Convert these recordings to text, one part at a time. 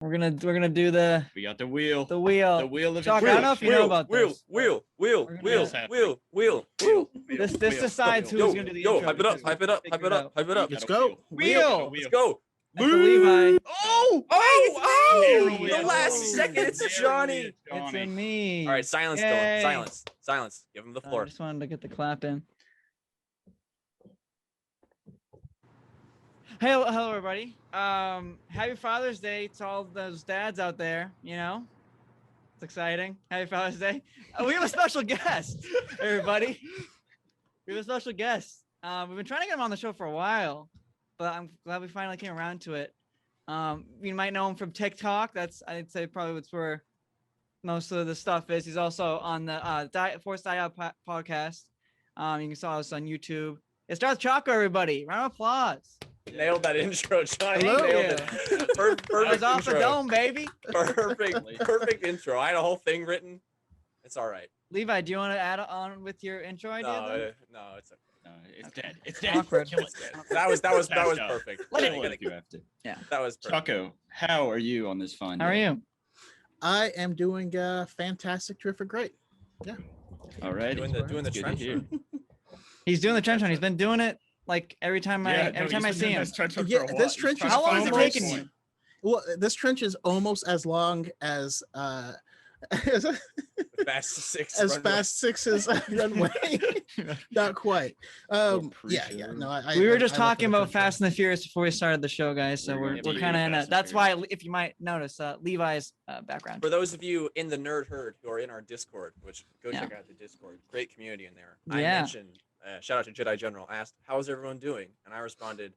We're gonna do the We got the wheel. the wheel. The wheel of Chuck, I don't know if you know about this. Wheel. This decides who's gonna do the Yo, intro. hype it up, because hype it up, we hype figured it up, hype it up. You Let's gotta go. Wheel. Let's go. That's the Levi. Oh, the Narrow last wheel. second, it's Johnny. It's a me. All right, silence, Yay. Dylan. Silence. Give him the I floor. just wanted to get the clap in. Hey, hello everybody. Happy Father's Day to all those dads out there. You know, it's exciting. Happy Father's Day. We have a special guest, everybody. We have a special guest. We've been trying to get him on the show for a while, but I'm glad we finally came around to it. You might know him from TikTok. I'd say probably that's where most of the stuff is. He's also on the Force Die Out podcast. You can follow us on YouTube. It starts Choco, everybody. Round of applause. Nailed that intro, Johnny. Hello. Nailed it. Perfect I was off the intro. dome, baby. Perfect intro. I had a whole thing written. It's all right. Levi, do you want to add on with your intro idea? then? No, it's okay. No, it's Okay. dead. It's dead. Awkward. Kill it. That was Smash up. perfect. Let Kill it- it if you have to. That was perfect. Choco, how are you on this fine How are day? you? I am doing fantastic, terrific, great. All right. Doing the trench run. He's doing the trench run. He's been doing it like every time I see him. Yeah, this trench is How long has it almost- taken you? Well, this trench is almost as long as as Fast Six. as runway. Fast Six's runway. Not quite. Little Yeah. pre-show. No, We were just I love talking the about trench run. Fast and the Furious before we started the show, guys. So We're we're gonna be kind of in Fast a. and That's Furious. why, if you might notice, Levi's background. For those of you in the Nerd Herd who are in our Discord, which go Yeah. check out the Discord, great community in there. Yeah. I mentioned, shout out to Jedi General, asked, how's everyone doing? And I responded,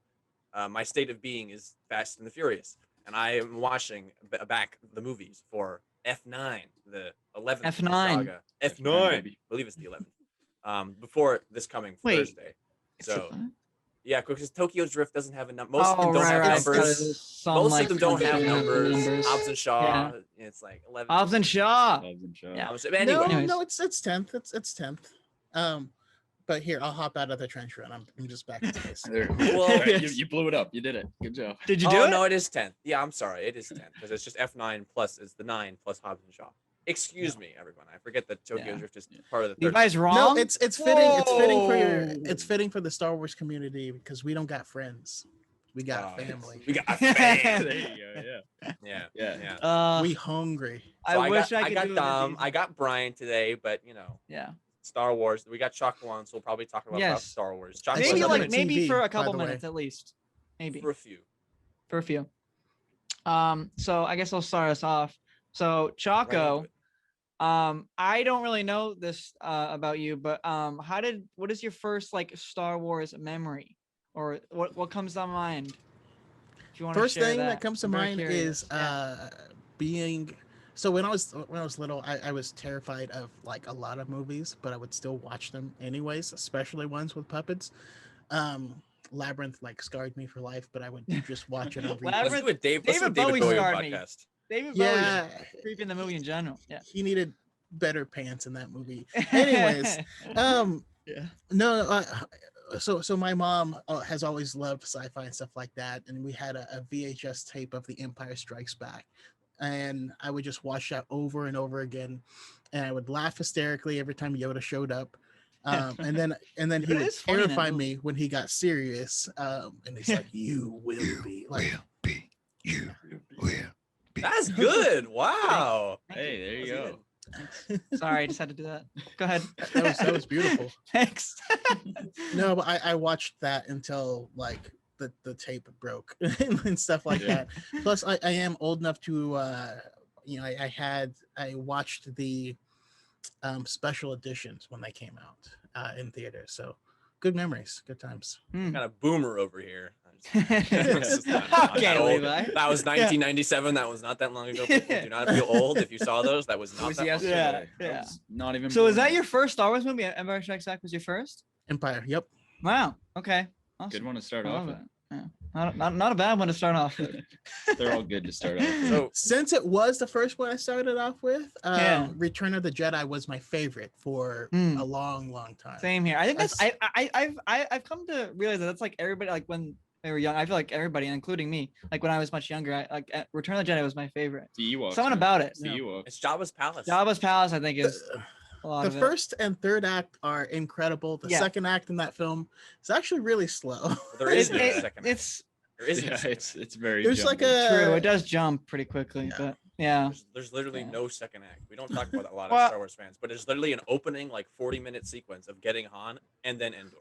my state of being is Fast and the Furious. And I am watching back the movies for F9, the 11th F9. saga. F9, F9, baby. I believe it's the 11th. Before this coming Wait. Thursday. So, yeah, because Tokyo Drift doesn't have a number. Oh, Most of them don't have right. numbers. Most of them don't have numbers. Hobbs and Shaw, it's like 11. Hobbs and Shaw. Yeah. Yeah. Anyway, No, Anyways. no, it's 10th. It's 10th. But here, I'll hop out of the trench run. I'm just back in space. Well, you blew it up. You did it. Good job. Did you do it? No, it is 10th. Yeah, I'm sorry, it is 10th because it's just F9 plus it's the 9 plus Hobbs and Shaw. Excuse me, everyone. I forget that Tokyo Yeah. Drift is part of the third. Levi's wrong. No, it's fitting. It's fitting for Whoa. it's fitting for the Star Wars community because we don't got friends. We got Oh, family. We got There fans. you go. Yeah. Yeah, Yeah. yeah. We hungry. So I wish I I could got do it Dom. this I got Brian today, but you know, Yeah. Star Wars. We got Choco on, so we'll probably talk about Yes. Star Wars. I Choco saw Maybe that like on maybe TV, for a by couple the way. minutes at least. Maybe for a few. for a few. So I guess I'll start us off. So Choco, I don't really know this about you, but what is your first like Star Wars memory, or what comes to mind? If you want First to share thing that comes to I'm very mind curious. is being. So when I was little, I was terrified of like a lot of movies, but I would still watch them anyways, especially ones with puppets. Labyrinth like scarred me for life, but I would just watch it on repeat. Labyrinth- Let's do a David David Bowie Bowie scarred me. podcast. David Bowie Yeah, is creepy in the movie in general. Yeah. he needed better pants in that movie. Anyways, Yeah. no, so my mom has always loved sci-fi and stuff like that, and we had a VHS tape of The Empire Strikes Back, and I would just watch that over and over again, and I would laugh hysterically every time Yoda showed up. And then he Yoda would is funny in that terrify movie. me when he got serious. And he's like, "You will be like." That's good. Wow. Hey, there you go. Sorry, I just had to do that. Go ahead. That was beautiful. Thanks. No, but I watched that until like the tape broke and stuff like Yeah. that. Plus, I am old enough to I watched the special editions when they came out in theaters. So good memories, good times. Hmm. Kind of boomer over here. It's just not Okay, that old. Levi. That was 1997. That was not that long ago. People do not feel old if you saw those. That was not was that long yesterday. ago. Yeah, I yeah. was Not even. So is born that yet. your first Star Wars movie? Empire Strikes Back was your first? Empire. Yep. Wow. Okay. Awesome. Good one to start I off love with. it. Yeah. Not a bad one to start off with. They're all good to start off with. So Since it was the first one I started off with, Yeah. Return of the Jedi was my favorite for Hmm. a long time. Same here. I think I've come to realize that that's like everybody like when they were young. I feel like everybody, including me, like when I was much younger, Return of the Jedi was my favorite. The Ewoks. Something man. about it. It's the Yeah. Ewoks. It's Jabba's palace. Jabba's palace, I think, is a lot The of it. first and third act are incredible. The Yeah. second act in that film is actually really slow. Well, there is no Yeah. second. act. It's There isn't. a Yeah, second it's act. it's very. There's like jumbled. true. a It does jump pretty quickly, Yeah. but yeah. There's literally Yeah. no second act. We don't talk about that a lot Well- of Star Wars fans, but there's literally an opening like 40-minute sequence of getting Han and then Endor.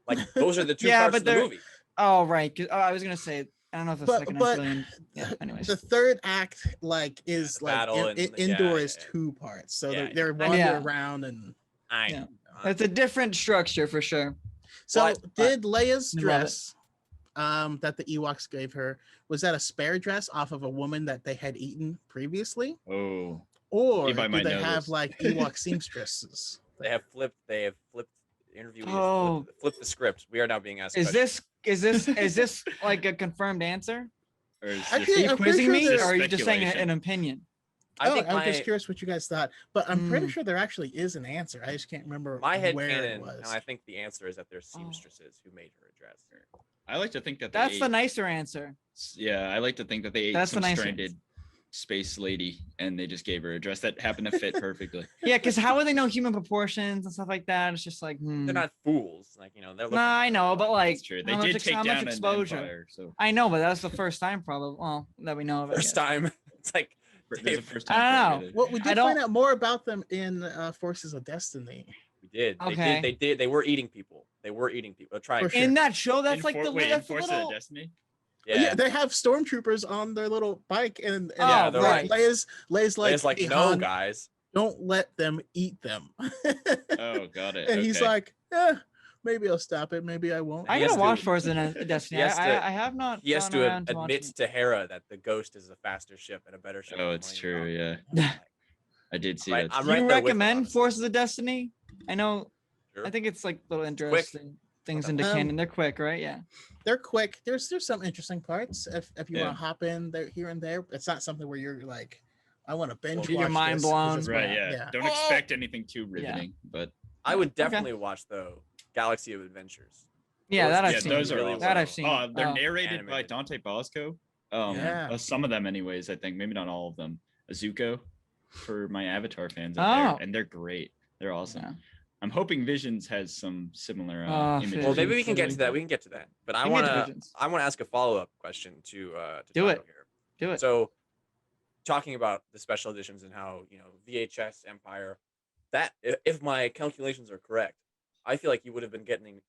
Like those are the two Yeah, parts but of the they're- movie. Oh right. I was gonna say I don't know if the But- second but- act really. Yeah. Anyways. the third act like is the like battle and- indoor yeah, is yeah. 2 parts, so Yeah, they're yeah. wandering Yeah. around and I Yeah. know. It's a different structure for sure. so But- did Leia's Love it. dress that the Ewoks gave her, was that a spare dress off of a woman that they had eaten previously, Oh, or Levi did might they know have this. like Ewok seamstresses? They have flipped the interviewees. Oh. Flipped the script. We are now being asked. Is questions. this like a confirmed answer? or is Actually, Are this, you I'm pretty quizzing sure me, there's or are you just saying speculation. an opinion? I think I'm my, just curious what you guys thought, but I'm pretty Mm. sure there actually is an answer. I just can't remember my head where canon, it and was. I think the answer is that they're Oh. seamstresses who made her a dress. I like to think that That's they the ate, nicer answer. Yeah, I like to think that they ate That's the some nicer stranded space lady, and they just gave her a dress that happened to fit perfectly. Yeah, because how would they know human proportions and stuff like that? It's just like, They're not fools. Like they're looking. Nah, I know, but like, That's true. They how much did ex- take how much down an exposure? empire, so I know, but that's the first time, probably. Well, that we know of. I First guess. time. It's like there's a Dave, first I time. don't for it. Well, we I did find don't- out more about them in Forces of Destiny. we did. Okay. They did. They were eating people. They were eating people. Try For it. sure. In that show, that's In like For- the wait, in that's the Force little. of Destiny. Yeah. They have stormtroopers on their little bike, and Yeah, Oh, they're right. Leia's like, It's like "Hey, no, Han, guys. don't let them eat them." Oh, got it. And he's okay. like, "Yeah, maybe I'll stop it. Maybe I won't." I He has gotta watch to- Force of Destiny. he has I, to- I have not. He has gone to around to watching admit it. to Hera that the Ghost is a faster ship and a better ship. Oh, than it's Millennium true. Falcon. Yeah, Like, I did see Right, that. I'm Do right you there with him, recommend honestly. Forces of Destiny? I know. Sure. I think it's like little interesting things into Um, canon. They're quick, right? Yeah. They're quick. There's some interesting parts if you Yeah. want to hop in there here and there. It's not something where you're like, I want to binge Get watch your mind this 'cause blown. it's Right. bad. Yeah. Don't Oh! expect anything too riveting, but I would Okay. definitely watch though Galaxy of Adventures. Yeah, Those- that I've yeah, seen. those are really awesome. That I've seen. Oh, they're Oh. narrated by Animated. Dante Bosco. Yeah. Some of them, anyways. I think maybe not all of them. Azuko, for my Avatar fans out Oh. there, and they're great. They're awesome. Yeah. I'm hoping Visions has some similar Ah, images. Well, maybe we Visions, can get to Visions. that. We can get to that. But I We can get want to to. Visions. I want to ask a follow-up question to Do Taco it. here. Do it. So, talking about the special editions and how VHS Empire, that if my calculations are correct, I feel like you would have been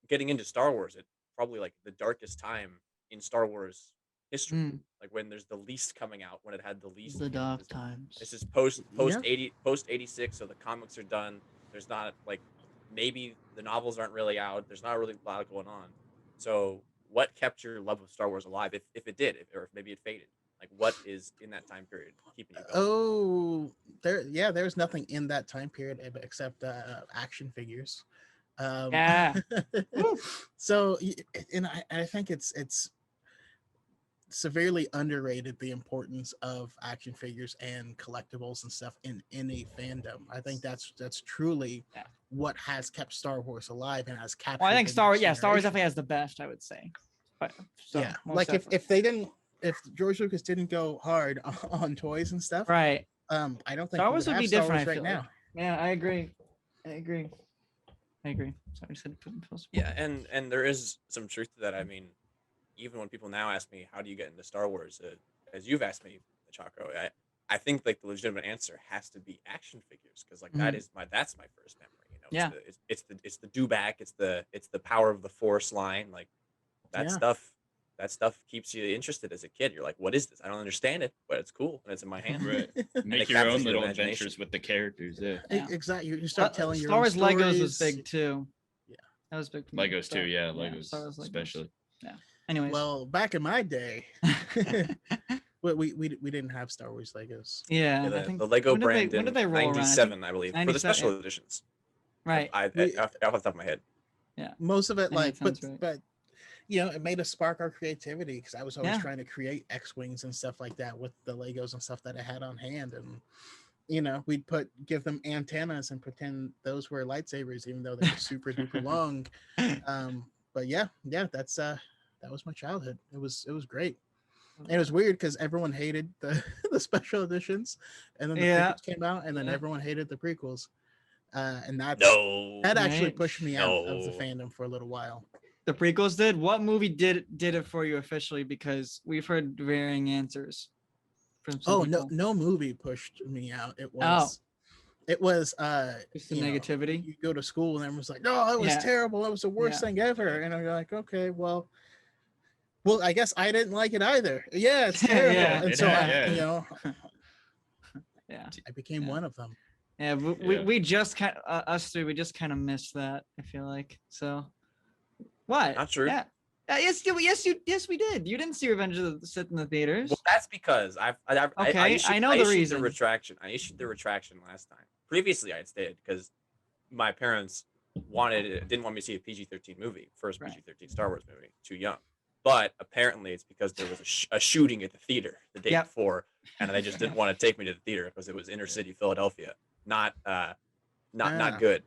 getting into Star Wars at probably like the darkest time in Star Wars history, Mm, like when there's the least coming out, when it had the least. the dark this- times. This is post 86, so the comics are done. There's not like maybe the novels aren't really out. There's not really a lot going on. So what kept your love of Star Wars alive, if it did, or if maybe it faded? Like what is in that time period keeping you going? Oh, there's nothing in that time period except action figures. Yeah. So, and I think it's severely underrated the importance of action figures and collectibles and stuff in any fandom. I think that's truly Yeah. what has kept Star Wars alive and has captured. Well, I think the Star Wars. next Yeah, Star Wars generation. definitely has the best. I would say. But so, Yeah, most like definitely. if George Lucas didn't go hard on toys and stuff, Right. I don't think Star we Wars would have be Star different, Wars I right feel now. like. Yeah, I agree. Sorry, I said put in post. Yeah, and there is some truth to that. I mean, even when people now ask me, how do you get into Star Wars? As you've asked me, Chaco, I think like the legitimate answer has to be action figures, because like Mhm. that's my first memory. You know, Yeah. it's the do back, it's the power of the Force line, like that Yeah. stuff. That stuff keeps you interested as a kid. You're like, what is this? I don't understand it, but it's cool and it's in my hand. Right. Make it your captures own your little imagination. adventures with the characters. Yeah. Yeah. Exactly. You start telling your Star own Wars Legos was stories. big too. Yeah. That was big. For me, Legos too. but, Yeah, Legos, Star Wars Legos. especially. Anyways. Well, back in my day, we didn't have Star Wars Legos. yeah, Yeah, I think the Lego when did brand when did in they roll around? I think- 97, I believe, for the 97, special yeah. editions. Right. Off We- the top of my head. Most of it, Yeah, like, that sounds right. but it made us spark our creativity because I was always Yeah. trying to create X-wings and stuff like that with the Legos and stuff that I had on hand, and we'd give them antennas and pretend those were lightsabers, even though they were super duper long. But yeah, that's that was my childhood. It was great. And it was weird because everyone hated the the special editions, and then the Yeah. prequels came out, and then Yeah. everyone hated the prequels. And No. that actually Right. pushed me out of the No. fandom for a little while. The prequels did. What movie did it for you officially? Because we've heard varying answers from some Oh, people. no movie pushed me out. It Oh. was it was Just the you know, negativity. you go to school and everyone's like, "No, it was Yeah. terrible. It was the worst Yeah. thing ever." And I'm like, "Okay, well, I guess I didn't like it either." Yeah, it's terrible. Yeah, And it so had- I, yeah. you know, Yeah. I became Yeah. one of them. Yeah, Yeah. we just kind of us three. We just kind of missed that. I feel like so. What? Not true. Yeah. Yes, we did. You didn't see Revenge of the Sith in the theaters. Well, that's because I Okay, I know the issued reason. the retraction. I issued the retraction last time. Previously, I stayed because my parents didn't want me to see a PG-13 movie, first Right. PG-13 Star Wars movie, too young. But apparently, it's because there was a shooting at the theater the day Yep. before, and they just didn't want to take me to the theater because it was inner city Philadelphia, not Ah. good.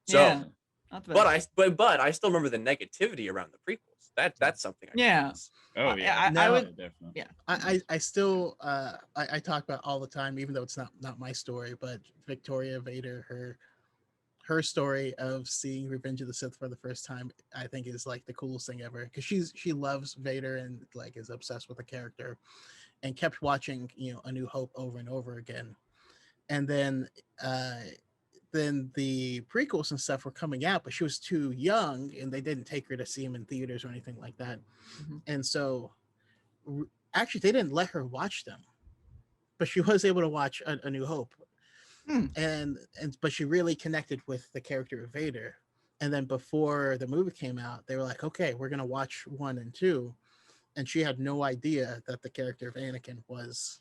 So, Yeah, not the best. but I still remember the negativity around the prequels. That's something. I Yeah. miss. Oh yeah. I No. would. Definitely. I still I talk about all the time, even though it's not my story, but Victoria Vader, her story of seeing Revenge of the Sith for the first time, I think is like the coolest thing ever, because she loves Vader and like is obsessed with the character, and kept watching A New Hope over and over again, and then the prequels and stuff were coming out, but she was too young and they didn't take her to see them in theaters or anything like that. Mhm. And so actually they didn't let her watch them, but she was able to watch a New Hope. Hmm. But she really connected with the character of Vader. And then before the movie came out, they were like, okay, we're gonna watch 1 and 2. And she had no idea that the character of Anakin was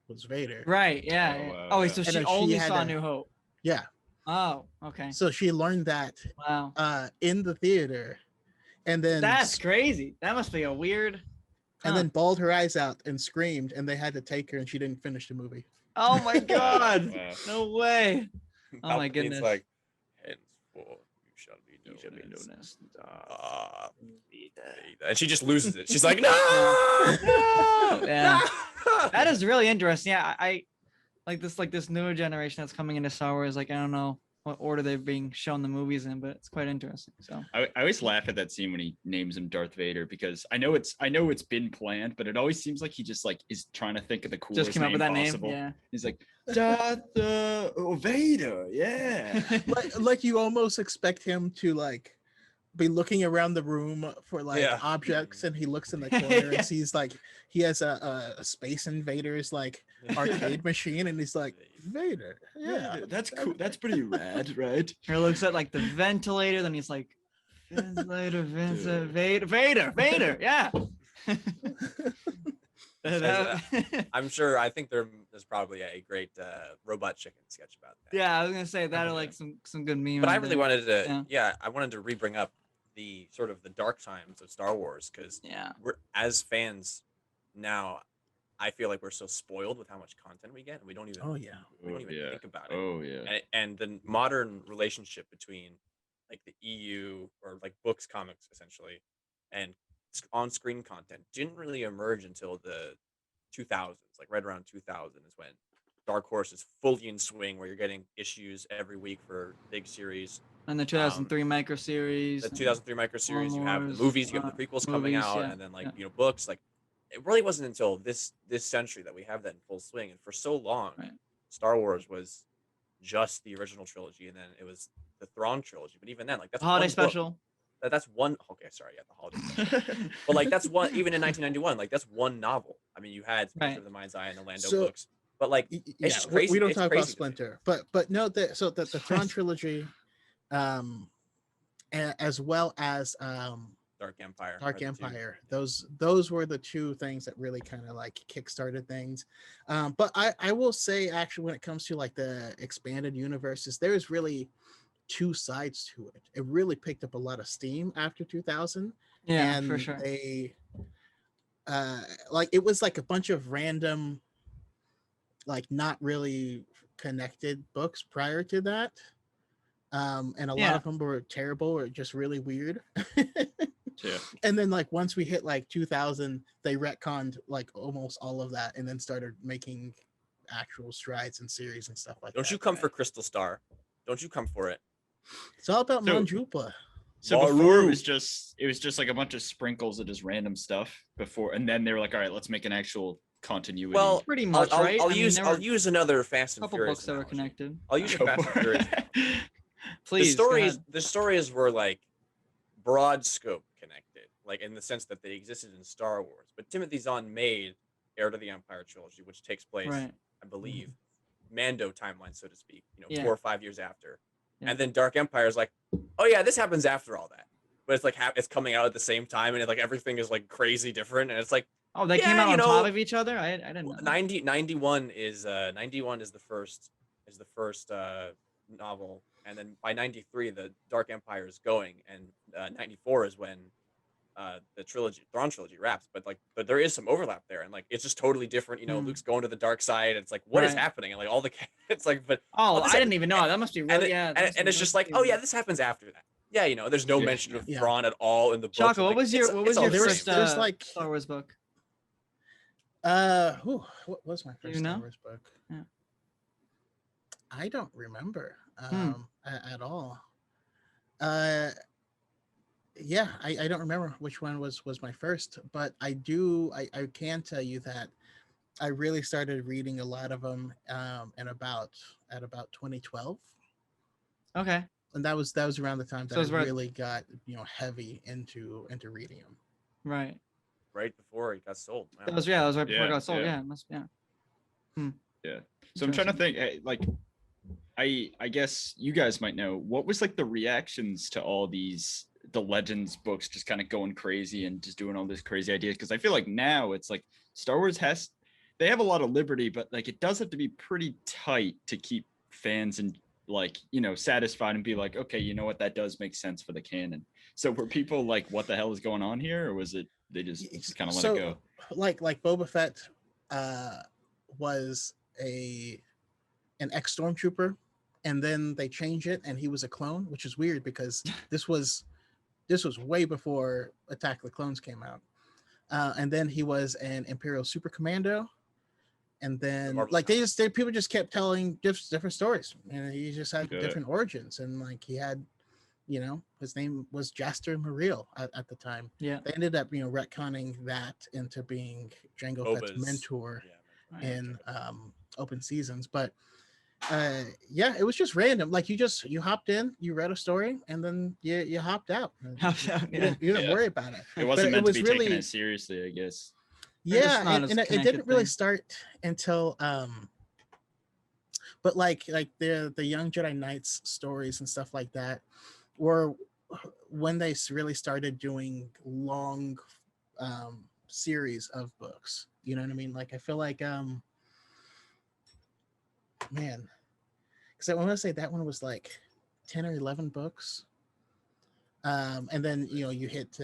Vader. Right. Yeah. Oh, yeah. wow, Oh, yeah. so And she then she only had saw to- New Hope. Yeah. Oh. Okay. So she learned that Wow. in the theater, and then That's crazy. That must be a weird. and huh. then bawled her eyes out and screamed, and they had to take her, and she didn't finish the movie. Oh my God. Wow. No way. Oh my Palpatine's goodness. like, henceforth you shall be known, You should be as known as Darth Vader. Vader." And she just loses it. She's like, no, No! Yeah. no!" That is really interesting. Yeah, I like this newer generation that's coming into Star Wars. Like I don't know what order they're being shown the movies in, but it's quite interesting. So I always laugh at that scene when he names him Darth Vader, because I know it's been planned, but it always seems like he just like is trying to think of the coolest just came up with that possible. name. Yeah. He's like Darth Vader, yeah. like you almost expect him to like be looking around the room for like Yeah. objects, and he looks in the corner Yeah. and sees like he has a Space Invaders like arcade machine, and he's like, Vader, yeah, That's cool. That's pretty rad, right? He looks at like the ventilator, then he's like, ventilator, Vader, yeah. I'm sure. I think there's probably a great Robot Chicken sketch about that. Yeah, I was gonna say that are like some good memes. But I really wanted to, Yeah. yeah, I wanted to re-bring up the sort of the dark times of Star Wars, because Yeah. we're as fans now. I feel like we're so spoiled with how much content we get, and we don't even oh yeah, we don't even yeah. think about it. Oh yeah. And the modern relationship between like the EU or like books, comics, essentially, and on-screen content didn't really emerge until the 2000s. Like right around 2000 is when Dark Horse is fully in swing, where you're getting issues every week for big series. And the 2003 micro series. The 2003 micro series, you have the Wars, movies, you have the prequels coming movies, out, yeah, and then like yeah. books. Like it really wasn't until this century that we have that in full swing. And for so long, Right. Star Wars was just the original trilogy, and then it was the Thrawn trilogy. But even then, like that's Holiday one book. special. That's one. Okay, sorry, yeah, the holiday. Special. But like that's one. Even in 1991, like that's one novel. I mean, you had Splinter Right. of the Mind's Eye and the Lando So- books, but like yeah. just crazy. We don't It's talk about crazy to me. Splinter, but no, the Thrawn trilogy, as well as Dark Empire. Dark are the two. Empire. Those were the two things that really kind of like kickstarted things. But I will say, actually, when it comes to like the expanded universes, there is really two sides to it. It really picked up a lot of steam after 2000, Yeah, and for sure. they like it was like a bunch of random, like not really connected books prior to that. And a lot Yeah. of them were terrible or just really weird. Yeah. And then like once we hit like 2000, they retconned like almost all of that, and then started making actual strides in series and stuff like that. Don't you come for Crystal Star? Don't you come for it? It's all about So- Manjupa. So before it Baru. was just like a bunch of sprinkles of just random stuff before, and then they were like, all right, let's make an actual continuity. Well, Pretty I'll, much, I'll, right? I'll I mean, use there I'll were use another Fast a and couple Furious books that were analogy. connected. I'll use a Go Fast for and Furious. it. Please, go ahead. The stories were like broad scope connected, like in the sense that they existed in Star Wars. But Timothy Zahn made Heir to the Empire trilogy, which takes place, Right. I believe, Mando timeline, so to speak. Yeah. 4 or 5 years after. Yeah. And then Dark Empire is like, oh yeah, this happens after all that. But it's like it's coming out at the same time, and like everything is like crazy different, and it's like Oh, they Yeah, came out you on know, top of each other. I didn't know. 91 is the first novel, and then by 93 the Dark Empire is going, and 94 is when the Thrawn trilogy wraps. But there is some overlap there, and like it's just totally different. Luke's going to the dark side. It's like what is Right. happening, and like all the it's like but Oh, this- I didn't even know. That must be and, really it- yeah. and it's just like oh yeah, this happens after that. Yeah, there's no Yeah. mention of Yeah. Thrawn at all in the book. Choco, what was your There's first there's like- Star Wars book? What was my Do you first Star know? Wars book? Yeah. I don't remember Hmm. at all. Yeah, I don't remember which one was my first, but I can tell you that I really started reading a lot of them at about 2012, Okay. and that was around the time So that it's I right- really got heavy into reading them. Right. right before he got sold. Wow. That was right before it Yeah, got sold. yeah. Yeah, it must yeah. So I'm trying to think, like, I guess you guys might know what was like the reactions to all the Legends books just kind of going crazy and just doing all this crazy ideas, because I feel like now it's like Star Wars they have a lot of liberty, but like it does have to be pretty tight to keep fans and like satisfied and be like, okay, you know what, that does make sense for the canon. So were people like, what the hell is going on here, or was it they just kind of let it go? Like Boba Fett was an ex-stormtrooper, and then they changed it and he was a clone, which is weird because this was way before Attack of the Clones came out. And then he was an Imperial super commando, and then Marvel like people just kept telling different stories, and he just had Got it. different origins, and like he had his name was Jaster Muriel at the time. Yeah. They ended up retconning that into being Jango Fett's Boba's- mentor Yeah. Right. in open seasons. But yeah, it was just random. Like you hopped in, you read a story, and then you hopped out. Hopped out, You yeah. didn't Yeah. worry about it. It wasn't it meant was to be really- taken as seriously, I guess. They're just Yeah, not and, as and it connected didn't really things. start until but like the Young Jedi Knights stories and stuff like that were when they really started doing long series of books. You know what I mean? Like I feel like man, because I want to say that one was like 10 or 11 books, and then you hit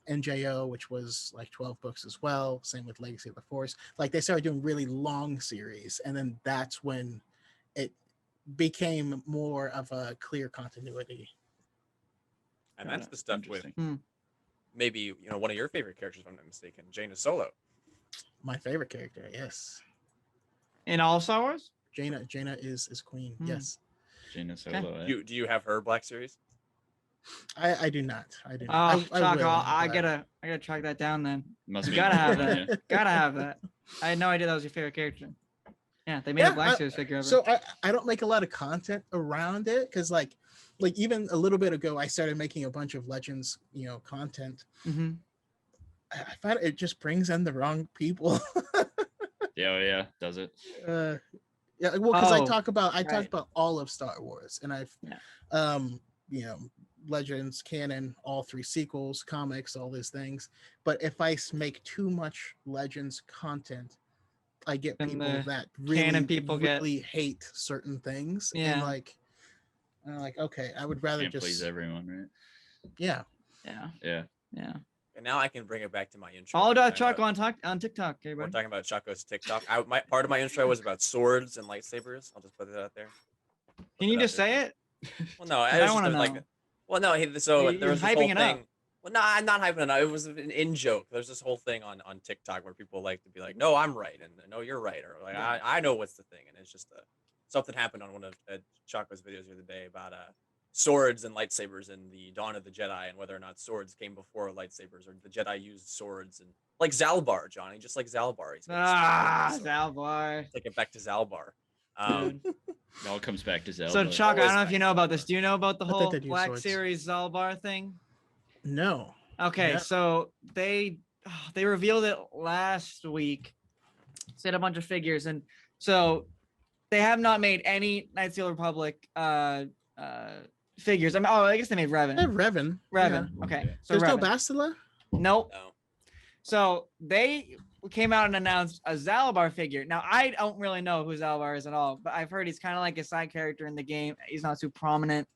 NJO, which was like 12 books as well. Same with Legacy of the Force. Like they started doing really long series, and then that's when it became more of a clear continuity. And Got that's it. the stuff with Interesting. maybe one of your favorite characters, if I'm not mistaken, Jaina Solo. My favorite character, yes. In all Star Wars? Jaina is queen. Hmm. Yes. Jaina Solo. eh? Do you have her Black Series? I do not. I do Oh, not. Choco, will, I but- gotta track that down then. Must You be gotta have important, that. Gotta have that. I had no idea that was your favorite character. Yeah, they made Yeah, a Black Series figure of her. So I don't make a lot of content around it because like even a little bit ago I started making a bunch of Legends content. Mhm. I find it just brings in the wrong people. Yeah, oh, yeah, does it? Yeah, well, because I Oh, talk about right. all of Star Wars, and I've Yeah. Legends, canon, all 3 sequels, comics, all these things. But if I make too much Legends content, I get Then people the that really canon people get- really hate certain things, and Yeah. like I'm like, okay, I would rather Can't just please everyone, right? yeah. Yeah. Yeah. Yeah. And now I can bring it back to my intro. Follow We're Choco talking on TikTok, We're everybody. talking about Choco's TikTok. Part of my intro was about swords and lightsabers. I'll just put that out there. Can you just say it? Well, no, I I was wanna just like, know. well, no. So You're there was this hyping whole it up. thing. Well, no, I'm not hyping it up. It was an in joke. There's this whole thing on TikTok where people like to be like, "No, I'm right," and "No, you're right," or like, Yeah. I know what's the thing," and it's just something happened on one of Chaka's videos the other day about swords and lightsabers in the Dawn of the Jedi, and whether or not swords came before lightsabers, or the Jedi used swords, and like Zalbar, Johnny, just like Zalbar. He's got a sword, so Zalbar. take it back to Zalbar. Dude. It all comes back to Zelda. So Chaka, I Always don't know if you know about back this. Do you know about the I thought whole they'd use Black swords. Series Zalbar thing? No. Okay, Yeah. so they revealed it last week. Said a bunch of figures, and so they have not made any Knights of the Old Republic figures. I mean, I guess they made I have Revan. Revan. Revan. Yeah. Okay, Yeah. so There's no Revan. Bastila? Nope. No. So they came out and announced a Zalbar figure. Now I don't really know who Zalbar is at all, but I've heard he's kind of like a side character in the game. He's not too prominent,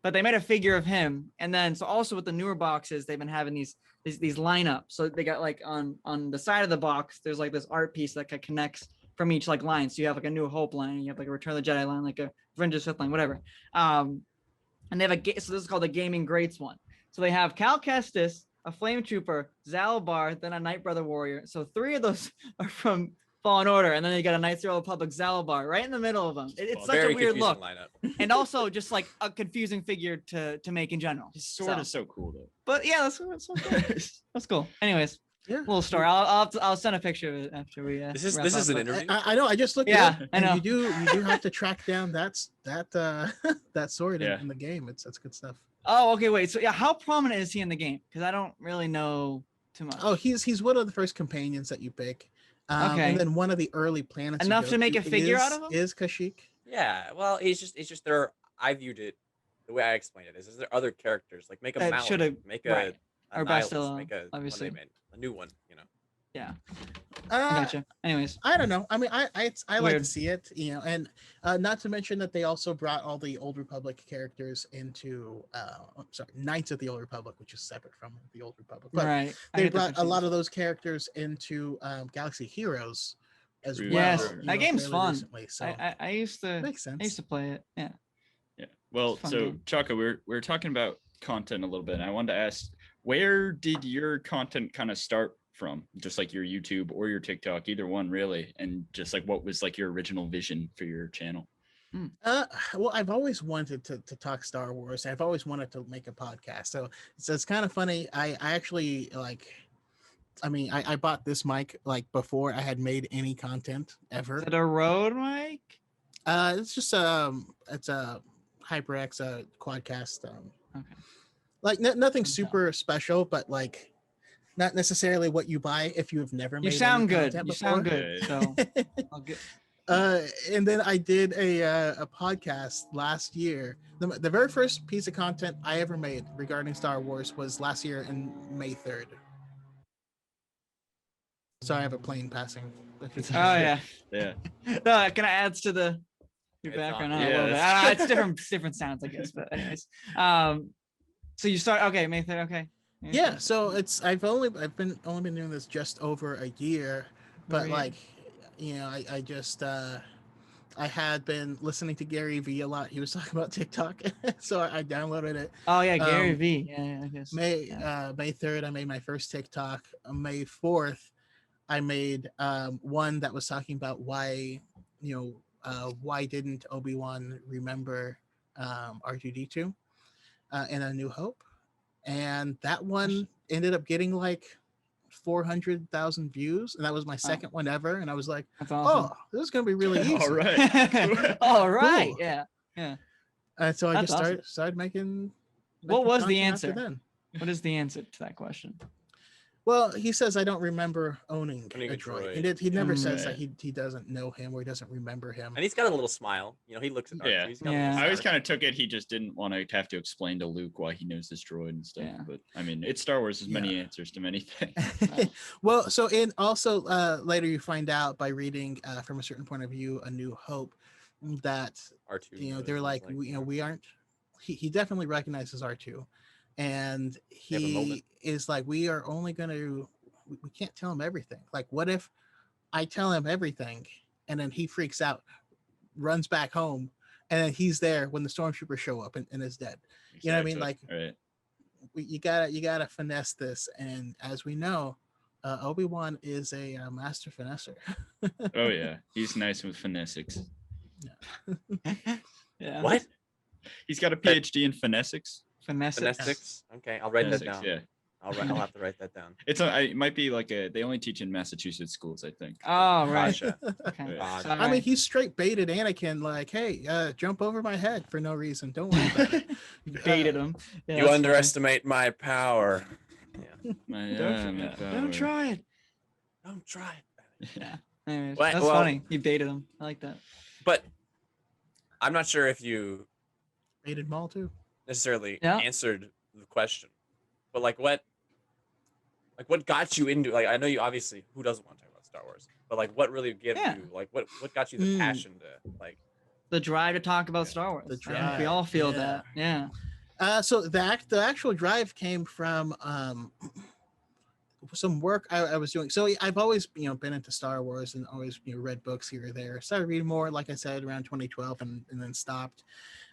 but they made a figure of him. And then so also with the newer boxes, they've been having these lineups. So they got like on the side of the box, there's like this art piece that connects from each like line. So you have like a New Hope line, you have like a Return of the Jedi line, like a Revenge of the Sith line, whatever. And they have so this is called the Gaming Greats one. So they have Cal Kestis, a Flame Trooper, Zalbar, then a Night Brother Warrior. So 3 of those are from Fallen Order, and then you got a Knights of the Old Republic Zalbar right in the middle of them. It's such Very a weird confusing look, lineup. and also just like a confusing figure to make in general. His sword So- is so cool though. But yeah, that's so cool. That's cool. Anyways, Yeah. little story. I'll send a picture of it after we. This is wrap up, an but- interview. I know. I just looked. Yeah, it up, I and know. You do have to track down that that sword Yeah. in the game. That's good stuff. Oh, okay, wait. So yeah, how prominent is he in the game? Because I don't really know too much. Oh, he's one of the first companions that you pick. Okay. And then one of the early planets. you Enough go to make a figure out of him? is Kashyyyk. Yeah, well, it's just there. I viewed it the way I explained it is there other characters like make a That Malak, shoulda- make a right. a Or Nihilus, Bastila, make a obviously. one they made, a new one. You know, Yeah, Uh, gotcha. Anyways, I don't know. I mean, I like to Weird. see it, and not to mention that they also brought all the Old Republic characters into, Knights of the Old Republic, which is separate from the Old Republic. But right. I they get the brought a lot confused. of those characters into Galaxy Heroes as well. Yes, you that know, game's fairly fun. recently, so I used to makes sense. I used to play it. Yeah. Yeah. Well, It's a fun so game. Chaka, we're talking about content a little bit. And I wanted to ask, where did your content kind of start from? Just like your YouTube or your TikTok, either one really, and just like what was like your original vision for your channel? Well, I've always wanted to talk Star Wars. I've always wanted to make a podcast. So it's kind of funny. I actually like. I mean, I bought this mic like before I had made any content ever. Is it a Rode mic? It's just it's a HyperX Quadcast. Okay. Like nothing Okay. super special, but like not necessarily what you buy if you have never made. You any sound good. content You sound before. good. Yeah. So I'll get. And then I did a podcast last year. The very first piece of content I ever made regarding Star Wars was last year in May 3rd. So I have a plane passing. Oh yeah. Yeah. No, it kind of adds to the your It's background on. a little bit. Yeah, It's different sounds, I guess. But anyways, so you start May 3rd. Okay. Yeah, so I've only been doing this just over a year, but Very- like, you know, I just I had been listening to Gary Vee a lot. He was talking about TikTok, so I downloaded it. Oh yeah, Gary um, V. Yeah, I guess. May Yeah. May 3rd, I made my first TikTok. May 4th, I made one that was talking about why, why didn't Obi-Wan remember R2D2 in A New Hope, and that one ended up getting like 400,000 views, and that was my second one ever. And I was like, That's awesome. oh, this is gonna be really easy. All right. All right. Cool. Yeah. So I That's just awesome. started making. What was the content after answer? then. What is the answer to that question? Well, he says I don't remember owning Owning a a droid. droid. He never says that Right. he doesn't know him or he doesn't remember him. and he's got a little smile. You know, he looks at R2. Yeah. He's got a Yeah. little I always smirk. kind of took it he just didn't want to have to explain to Luke why he knows this droid and stuff. Yeah. But I mean, it's Star Wars. There's many Yeah. answers to many things. Well, so in also later you find out by reading from a certain point of view, A New Hope, that R2. you know knows they're what like, it's we aren't. He definitely recognizes R2, and have a he moment. is like, we are only going to. We can't tell him everything. Like, what if I tell him everything and then he freaks out, runs back home, and then he's there when the stormtroopers show up and is dead? You know what I mean? Exactly. Right. you gotta finesse this, and as we know, Obi-Wan is a master finesser. Oh yeah, he's nice with phonetics. Yeah. What? He's got a PhD in phonetics. Finesse. Phonetics? Okay, I'll write that Phonetics, down. yeah. I'll have to write that down. It might be like they only teach in Massachusetts schools, I think. Oh, right. Gotcha. Okay. Gotcha. Sorry. I mean, he straight baited Anakin like, "Hey, jump over my head for no reason. Don't worry about it." baited him. Yeah, You that's underestimate my power. Yeah. My, funny. my Don't power. try it. Don't try it. Yeah. Anyways, Well- that's well- funny. He baited him. I like that. But I'm not sure if you Baited Maul too. necessarily Yeah. answered the question. But what got you into, like, I know you obviously, who doesn't want to talk about Star Wars, but like what really gave Yeah. you, like, what got you the Mm. passion to, like, The drive to talk about Yeah. Star Wars. The I think we drive, all feel yeah. that. Yeah. So the actual drive came from some work I was doing. So I've always been into Star Wars and always read books here or there. Started reading more, like I said, around 2012, and then stopped.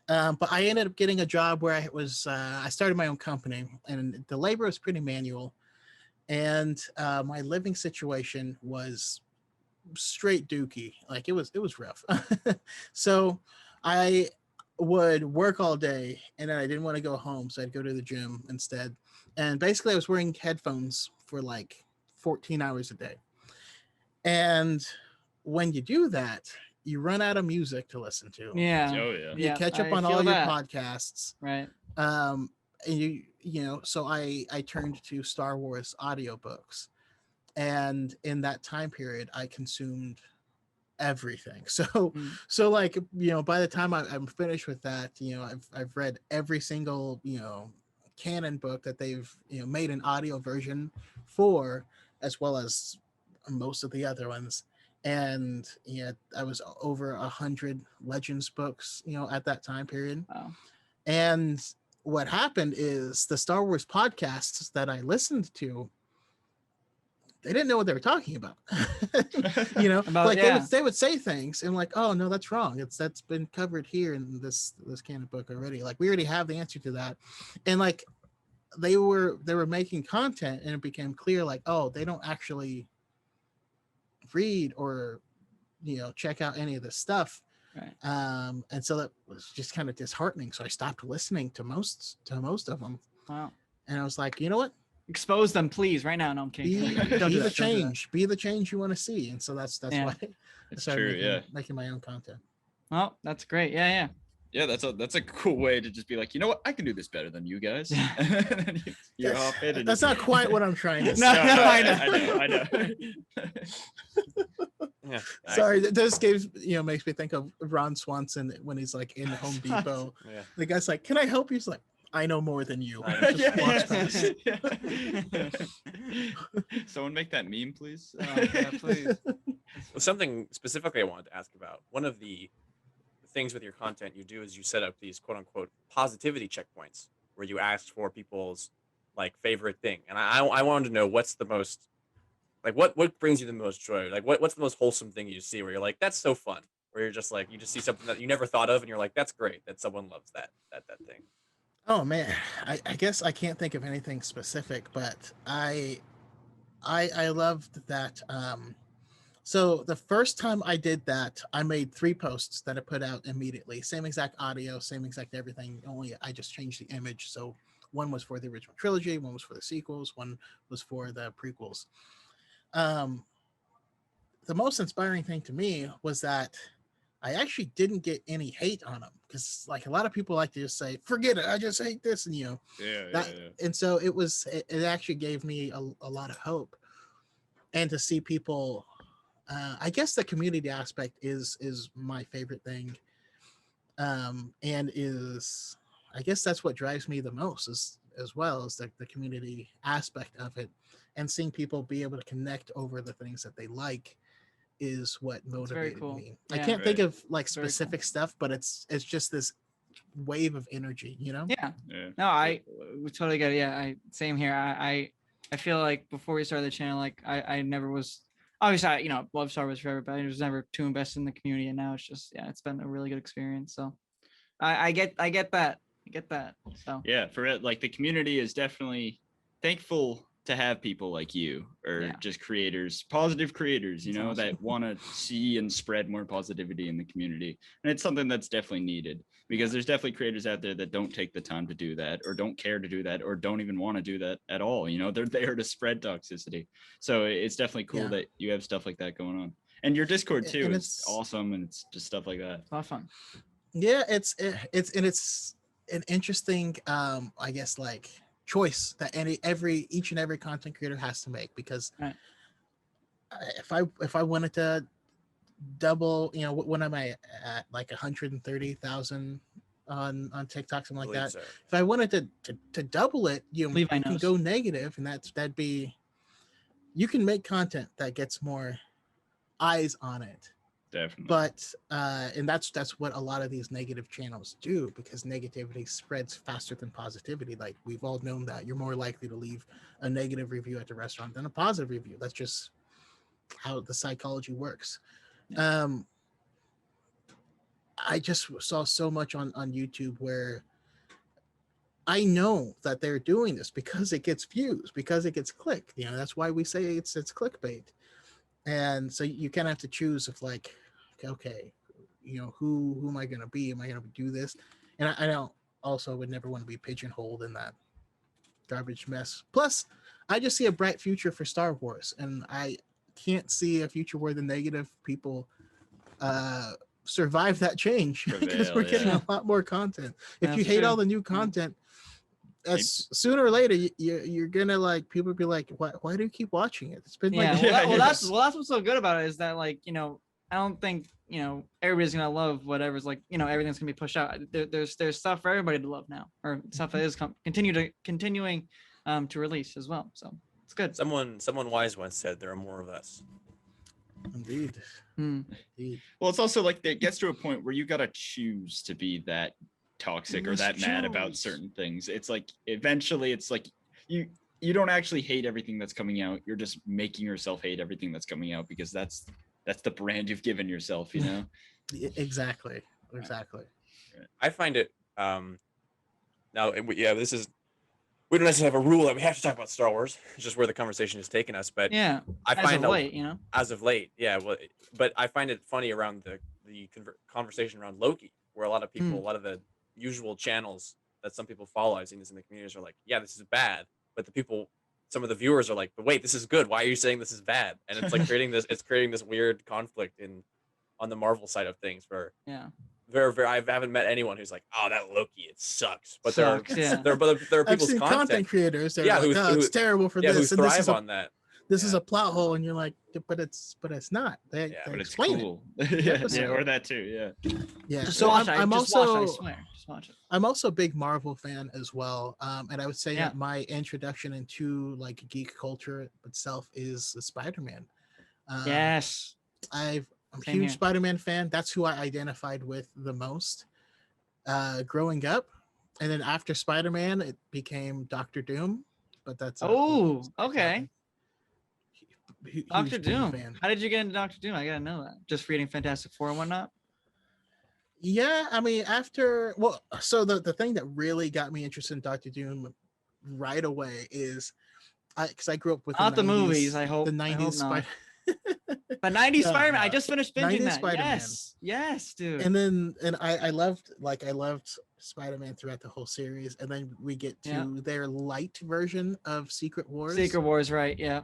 But I ended up getting a job where I started my own company, and the labor was pretty manual, and my living situation was straight dookie. Like it was rough. So I would work all day, and then I didn't want to go home, so I'd go to the gym instead. And basically I was wearing headphones for like 14 hours a day. And when you do that, you run out of music to listen to. Yeah. Oh yeah. You Yeah, catch up I on feel all your that. podcasts. Right. And so I turned to Star Wars audiobooks. And in that time period, I consumed everything. So Mm. so like by the time I'm finished with that, I've read every single canon book that they've made an audio version for, as well as most of the other ones. And I was over 100 Legends books at that time period. Wow. And what happened is the Star Wars podcasts that I listened to, they didn't know what they were talking about. About- like yeah. they would say things and like, oh no, that's wrong. That's been covered here in this canon book already. Like we already have the answer to that. And like they were making content, and it became clear like, oh, they don't actually read or check out any of this stuff. Right. And so that was just kind of disheartening. So I stopped listening to most of them. Wow. And I was like, you know what? Expose them, please, right now. No, I'm kidding. Be, Don't be do the that, don't do that. change. Be the change you want to see. And so that's Yeah. why I It's started true. Yeah. making my own content. Well, that's great. Yeah. Yeah, that's a cool way to just be like, you know what, I can do this better than you guys. And then you're off it. And That's you- not quite what I'm trying to No, say. I know. yeah. Sorry, this game makes me think of Ron Swanson when he's like in Home Depot. Yeah. The guy's like, "Can I help you?" He's like, "I know more than you." I know. Just walks past. Someone make that meme, please. Yeah, please. Well, something specifically I wanted to ask about. One of the things with your content you do is you set up these quote unquote positivity checkpoints where you ask for people's like favorite thing. And I wanted to know what's the most, like what brings you the most joy? Like what's the most wholesome thing you see where you're like, that's so fun. Where you're just like, you just see something that you never thought of and you're like, that's great that someone loves that thing. Oh man, I guess I can't think of anything specific, but I loved that. So the first time I did that, I made 3 posts that I put out immediately. Same exact audio, same exact everything. Only I just changed the image. So one was for the original trilogy, one was for the sequels, one was for the prequels. The most inspiring thing to me was that I actually didn't get any hate on them, because like a lot of people like to just say, "Forget it, I just hate this," and Yeah. and so it actually gave me a lot of hope, and to see people. I guess the community aspect is my favorite thing, and is I guess that's what drives me the most as well as the community aspect of it, and seeing people be able to connect over the things that they like is what very motivated cool. me. I Yeah. can't think Right. of like Very cool. specific stuff, but it's just this wave of energy, Yeah. Yeah. No, I we totally get it. Yeah, same here. I feel like before we started the channel, like I never was, obviously I love Star Wars forever, but I was never too invested in the community, and now it's just it's been a really good experience. So I get that I get that. So Yeah, for it, like the community is definitely thankful to have people like you or Yeah. just creators, positive creators, you That's know, awesome. that want to see and spread more positivity in the community. And it's something that's definitely needed because there's definitely creators out there that don't take the time to do that or don't care to do that or don't even want to do that at all. You know, they're there to spread toxicity. So it's definitely cool Yeah. that you have stuff like that going on. And your Discord too And is it's awesome and it's just stuff like that. it's a lot of fun. yeah, it's an interesting I guess like choice that each and every content creator has to make because Right. if I wanted to double, you know, when am I at like 130,000 on TikTok, something like Believe that. so. If I wanted to double it, Levi you can knows. go negative, and that'd be you can make content that gets more eyes on it. Definitely. But and that's what a lot of these negative channels do because negativity spreads faster than positivity. Like we've all known that you're more likely to leave a negative review at the restaurant than a positive review. That's just how the psychology works. I just saw so much on YouTube where I know that they're doing this because it gets views, because it gets clicked. You know, that's why we say it's clickbait. And so you kind of have to choose if like, okay, you know, who am I gonna be? Am I gonna do this? And I don't also would never want to be pigeonholed in that garbage mess. Plus, I just see a bright future for Star Wars, and I can't see a future where the negative people survive that change because Prevail, we're getting yeah. a lot more content. If you That's hate true. all the new content, as sooner or later you're gonna like people be like, why do you keep watching it? It's been Yeah, like that's what's so good about it is that like, you know, I don't think, you know, everybody's gonna love whatever's like, you know, everything's gonna be pushed out. There's stuff for everybody to love now, or stuff that is continuing to release as well. So it's good. Someone wise once said there are more of us. Indeed. Hmm. Indeed. Well, it's also like it gets to a point where you got to choose to be that toxic or must that mad about choose. certain things. It's like eventually it's like you don't actually hate everything that's coming out. You're just making yourself hate everything that's coming out because that's the brand you've given yourself, you know? Exactly. I find it now this is we don't necessarily have a rule that we have to talk about Star Wars. It's just where the conversation has taken us. But Yeah. I As find of late, you know. as of late, yeah. Well, but I find it funny around the conversation around Loki, where a lot of people, a lot of the usual channels that some people follow, I've seen this in the communities, are like, yeah, this is bad. But some of the viewers are like, but wait, this is good. Why are you saying this is bad? And it's like creating this weird conflict on the Marvel side of things where Yeah. I haven't met anyone who's like, oh, that Loki, it sucks. But Sucks, yeah. there are I've people's seen content creators that are like, oh, it's terrible for who this, and thrive on that. this is a plot hole, and you're like, but it's not. They But it's explain cool. it. yeah, or that too. Yeah. Yeah. Just So watch it. I'm Just also watch it, I swear. Just watch it. I'm also a big Marvel fan as well. And I would say Yeah. that my introduction into like geek culture itself is Spider-Man. Yes. I'm a Same huge here. Spider-Man fan. That's who I identified with the most growing up. And then after Spider-Man, it became Doctor Doom. But that's Okay. Huge Doctor Doom Doom. fan. How did you get into Doctor Doom? I gotta know that. Just reading Fantastic Four and whatnot. Yeah, I mean, so the thing that really got me interested in Doctor Doom right away is because I grew up with Not the 90s, movies, I hope. the I 90s hope not. Spider. The 90s No, Spider-Man. I no. just finished binging 90s that. Spider-Man. Yes, dude. And I loved Spider-Man throughout the whole series, and then we get to Yeah. their light version of Secret Wars. Secret Wars, right? Yeah.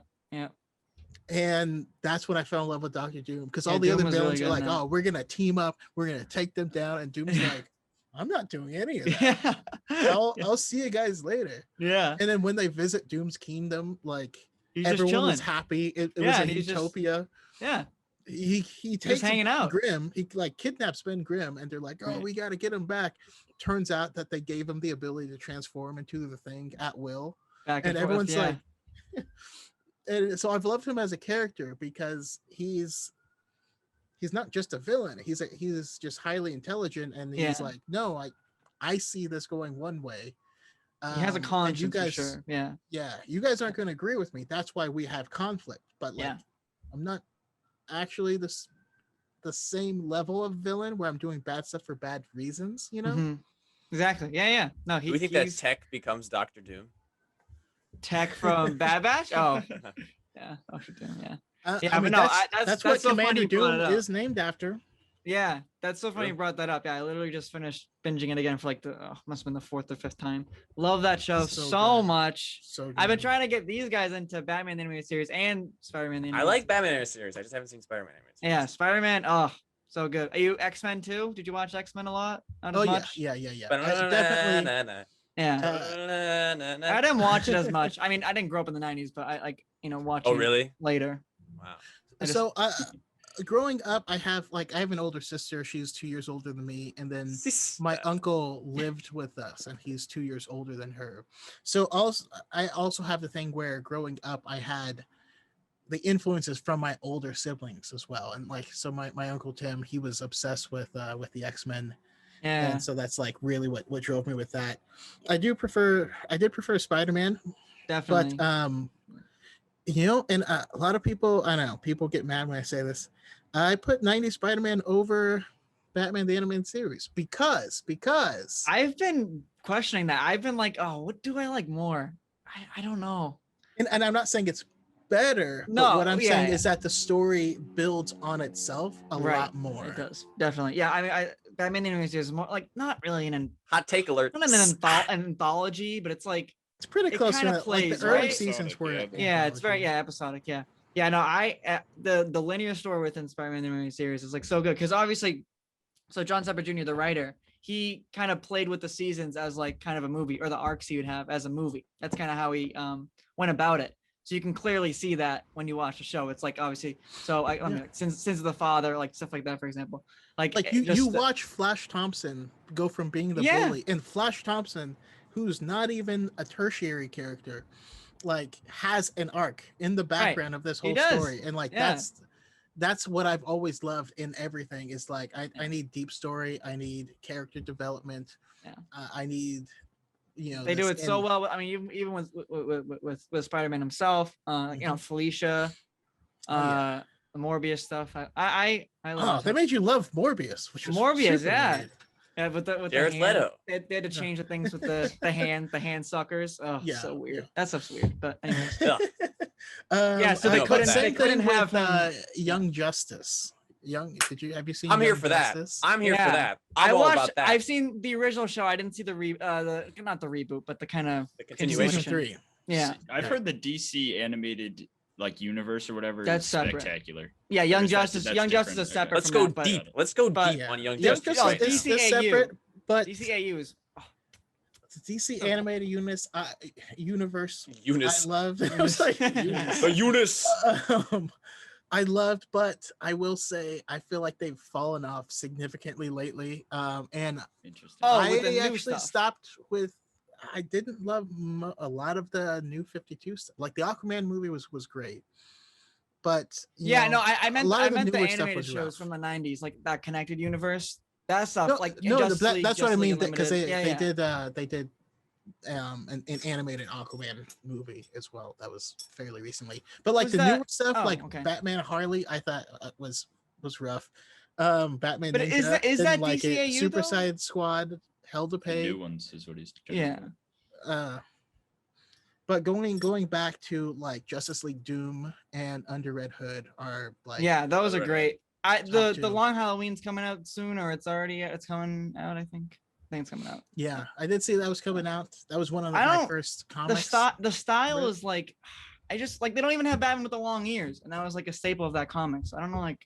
And that's when I fell in love with Doctor Doom because all Yeah, the Doom other was really villains good are in like, that. oh, we're gonna team up, we're gonna take them down, and Doom's like, I'm not doing any of that. Yeah. I'll see you guys later. Yeah. And then when they visit Doom's kingdom, like He's just everyone chilling. was happy. It was Yeah, a and he's just- utopia. Yeah. He takes hanging out. Grimm. He like kidnaps Ben Grimm, and they're like, "Oh, Right. we got to get him back." Turns out that they gave him the ability to transform into the Thing at will, Back and forth, everyone's yeah. like, and so I've loved him as a character because he's not just a villain. He's just highly intelligent, and he's Yeah. like, "No, I see this going one way." He has a and conscience you guys, for sure. Yeah. yeah, you guys aren't going to agree with me. That's why we have conflict. But like, Yeah. I'm not actually the same level of villain where I'm doing bad stuff for bad reasons, you know? Mhm. Exactly. Yeah, yeah. No, Do we think that he's Tech becomes Doctor Doom? Tech from Bad Batch. Oh, yeah. Doctor Doom. Yeah. Yeah, I but mean, no, that's that's what so funny Commander you brought Doom it up. is named after. Yeah, that's so funny you True. brought that up. Yeah, I literally just finished binging it again for like the must have been the fourth or fifth time. Love that show So so good. much. So good. I've been trying to get these guys into Batman the animated series and Spider-Man the I animated like series. Batman animated series. I just haven't seen Spider-Man animated series. Yeah, Spider-Man. Oh, so good. Are you X-Men too? Did you watch X-Men a lot? Not Oh as yeah, much. yeah. Definitely. Yeah, I didn't watch it as much. I mean, I didn't grow up in the '90s, but I like watching Oh really? it later. Wow. I just- So growing up, I have an older sister. She's 2 years older than me, and then my uncle lived with us, and he's 2 years older than her. So I also have the thing where growing up, I had the influences from my older siblings as well, and like so my uncle Tim, he was obsessed with the X-Men. Yeah, And so that's like really what drove me with that. I did prefer Spider-Man, definitely. but and a lot of people, I know people get mad when I say this. I put 90s Spider-Man over Batman the Animated Series because I've been questioning that. I've been like, oh, what do I like more? I don't know. and I'm not saying it's better, No, but what I'm saying yeah. is that the story builds on itself a lot It more. does definitely. Yeah, I mean, Batman the animated series is more like not really Hot take alert. not an anthology, but it's like It's pretty It close to kinda that. Like plays, the early right? seasons were Episodic, yeah, it's very anthology. episodic. Yeah, yeah. No, the linear story within Spider-Man the animated series is like so good because obviously, so John Seper Jr., the writer, he kind of played with the seasons as like kind of a movie or the arcs he would have as a movie. That's kind of how he went about it. So you can clearly see that when you watch the show. It's like obviously, so I mean, like, Sins of the Father, like stuff like that, for example. Like You just watch Flash Thompson go from being the Yeah. bully, and Flash Thompson, who's not even a tertiary character, like has an arc in the background of this He whole does. story, and like Yeah. that's what I've always loved in everything. Is like I need deep story, I need character development, Yeah. I need they do this- it so and- well. I mean, even with Spider-Man himself, Felicia, Oh, yeah. the Morbius stuff. I love Oh, they made you love Morbius, which was Morbius, super yeah. weird. with the Jared hand, Leto. They had to change the things with the hand suckers. Oh, Yeah, so weird. yeah. That stuff's weird. But anyways, Yeah. Yeah, so they but couldn't- same they couldn't thing with, have them- Young Justice. Have you seen? I'm here Young for that. Justice? I'm here Yeah. for that. I I'm all watched. about that. I've seen the original show. I didn't see the not the reboot, but the kind of the Season continuation. 3. yeah. I've Yeah. heard the DC animated like universe or whatever That's is separate. spectacular. Yeah, Young Or is that- Justice. that's Young Justice different? is separate. Let's from go that, but deep. Let's go but- deep on Young Young Justice. Oh, right now. Justice is DCAU. separate, but DCAU is DC So cool. animated universe. Eunice. I loved. I was like, Eunice. Eunice. I loved, but I will say I feel like they've fallen off significantly lately. And Interesting. Oh, with the I new actually stuff. stopped with. I didn't love a lot of the new 52 stuff. Like the Aquaman movie was great, but yeah. No, I meant lot I of the meant the newer stuff animated was shows rough. from the '90s, like that connected universe. That stuff, no, like no, Justice League, that's what I Justice League mean because Unlimited. they did an animated Aquaman movie as well. That was fairly recently, but like Was the that- newer stuff, oh, like okay. Batman Harley, I thought was rough. Batman, But is Ninja, that- is didn't that like it. DCAU Super though? Side Squad, Hell to The Pay. new ones is what he's trying Yeah. to say. But going back to like Justice League Doom and Under Red Hood are like Yeah, those are Right. great. Top The two. Long Halloween's coming out soon, or it's coming out. I think it's coming out. yeah, I did see that was coming out. That was one of I my don't- first The comics. style Really? is like, I just like they don't even have Batman with the long ears, and that was like a staple of that comic. So I don't know, like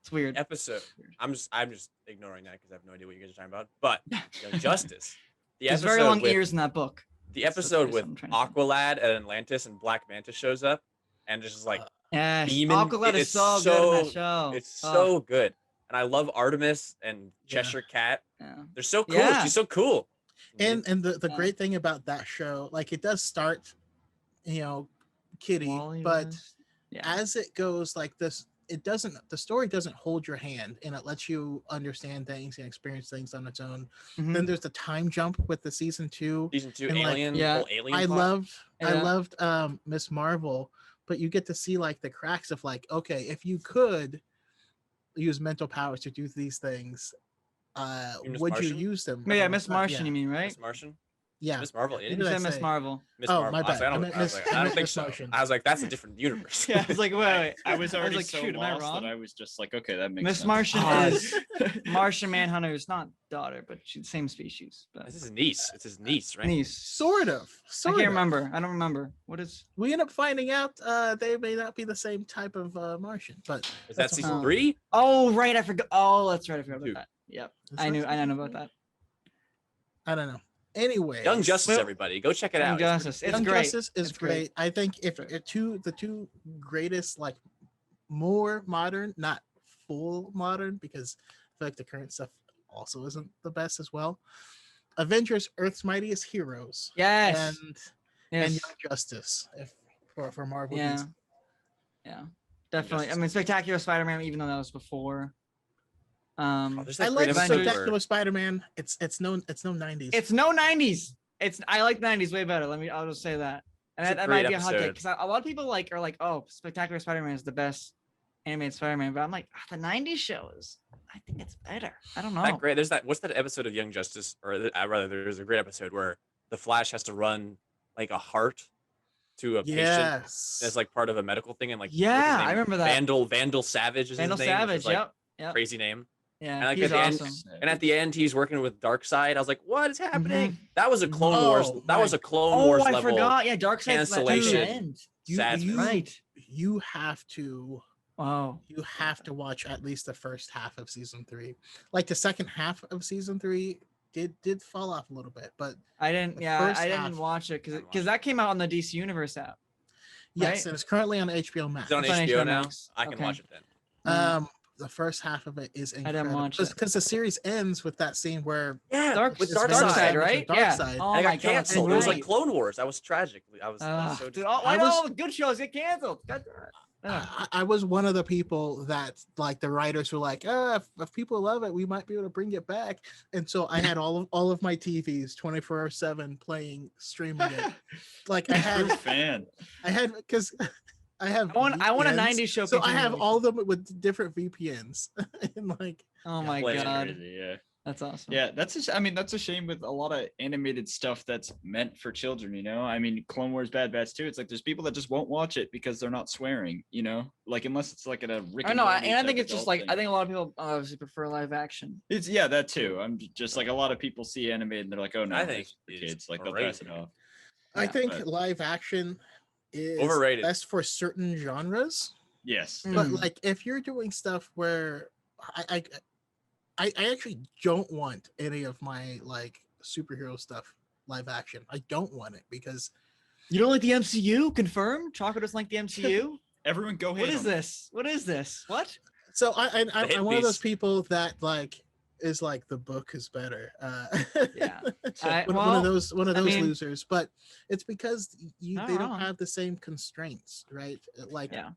it's weird. Episode. I'm just ignoring that because I have no idea what you guys are talking about. But Young Justice. The There's episode very long with, ears in that book. The That's episode what with I'm trying to say. Aqualad at Atlantis and Black Manta shows up and just like Yeah, Demon- Aqualad is it's so good in that so- show. it's Oh, so good. And I love Artemis and Cheshire Cat. yeah. They're so cool. Yeah. She's so cool. And the Yeah. great thing about that show, like it does start, kiddie, Wally but West. yeah, as it goes, like this, the story doesn't hold your hand, and it lets you understand things and experience things on its own. Mhm. Then there's the time jump with the season 2. Season 2 And, like, Alien. yeah. Whole Alien I plot. Yeah. loved Miss Marvel, but you get to see like the cracks of like, okay, if you could use mental powers to do these things, Miss would Martian? you use them? Yeah, Miss Martian, Yeah. you mean, right? Miss Martian, Yeah. Miss Marvel. Who Idiot. You did I said Miss say? Marvel. Miss Oh, Marvel. my Honestly, bad. I I don't, meant I was Miss- like, I don't think Miss so. Martian. I was like, that's a different universe. Yeah, I was like, wait. I was already like, so shoot, am I lost that wrong? I was just like, okay, that makes Miss sense. Martian Pause. is Martian Manhunter's not daughter, but she's same species. But This is his niece. It's his niece, right? niece. Sort of. I Sort can't of. remember. I don't remember. What is? We end up finding out they may not be the same type of Martian, but Is that that's season Oh. 3? Oh, right. I forgot. Oh, that's right. I forgot about Dude. that. Yep. Is I that knew. I season know about three? that. I don't know. Anyway, Young Justice, Well, everybody, go check it Young out. Justice. It's Young great. Justice is It's great. great. I think if Great. the two greatest, like more modern, not full modern, because I feel like the current stuff also isn't the best as well. Avengers: Earth's Mightiest Heroes Yes. and yes. Young Justice, if for Marvel. Yeah. DC. Yeah. Definitely. I Justice. mean, Spectacular Spider-Man, even though that was before. Oh, there's that I great like episode Spectacular where Spider-Man. It's no 90s. It's no 90s. I like 90s way better. I'll just say that. And It's a that great might be a hot take episode. because a lot of people are like, oh, Spectacular Spider-Man is the best animated Spider-Man, but I'm like, the 90s show is. I think it's better. I don't know. that great. There's that. What's that episode of Young Justice? Or rather, there's a great episode where the Flash has to run like a heart to a patient yes. as like part of a medical thing, and like what's his Yeah, name? I remember that. Vandal Savage is Vandal his name. Which Savage. is, like, Yep. Yep. crazy name. Yeah. And, like, he's at the end- awesome. And at the end, he's working with Darkseid. I was like, what is happening? That was a Mhm. Clone Wars. Oh, That was my- a Clone Oh, Wars I level. forgot. Yeah, Darkseid's cancellation. end. Sad. Right. You have to Wow. watch at least the first half of season 3. Like the second half of season 3 did fall off a little bit, but I didn't. The Yeah, first I didn't half- watch it Haven't because that came out on the DC Universe app. yes, Right? and it's currently on HBO Max. It's on It's on HBO HBO now. Max. I can Okay. watch it then. The first half of it is didn't incredible watch it. because the series ends with that scene where Yeah, with it's Darkseid. Darkseid, right? Darkseid. Yeah. Darkseid. Oh I my got God, canceled. you're It was like right. Clone Wars. I was tragic. I was so Dude, why I do was- all the good shows get canceled? God damn it. Ugh. I was one of the people that like the writers were like, if people love it, we might be able to bring it back. And so I had all of my TVs 24/7 playing, streaming it. Like I True had fan. because I have I want a VPNs, 90s show. so I have continually. all of them with different VPNs. And like Oh Yeah, my plenty. god, Crazy, yeah. that's awesome. Yeah, I mean, that's a shame with a lot of animated stuff that's meant for children, you know? I mean, Clone Wars, Bad Batch too. It's like there's people that just won't watch it because they're not swearing, you know? Like unless it's like a Rick I and know, Morty and I type think it's just adult like thing. I think a lot of people obviously prefer live action. It's that too. I'm just like a lot of people see animated and they're like, oh no, I think it's for it's kids. Like they'll pass it crazy. off. I Yeah, think but- live action is Overrated. best for certain genres. Yes. Mm. But like if you're doing stuff where I actually don't want any of my like superhero stuff live action. I don't want it because You don't like the MCU? Confirm? Chocolate doesn't like the MCU? Everyone go hate What is 'em. this? What is this? What? so hit I'm one of those piece. people that like is like the book is better. Yeah. one of those I mean- losers, but it's because Not they don't wrong. have the same constraints, right? Like Yeah.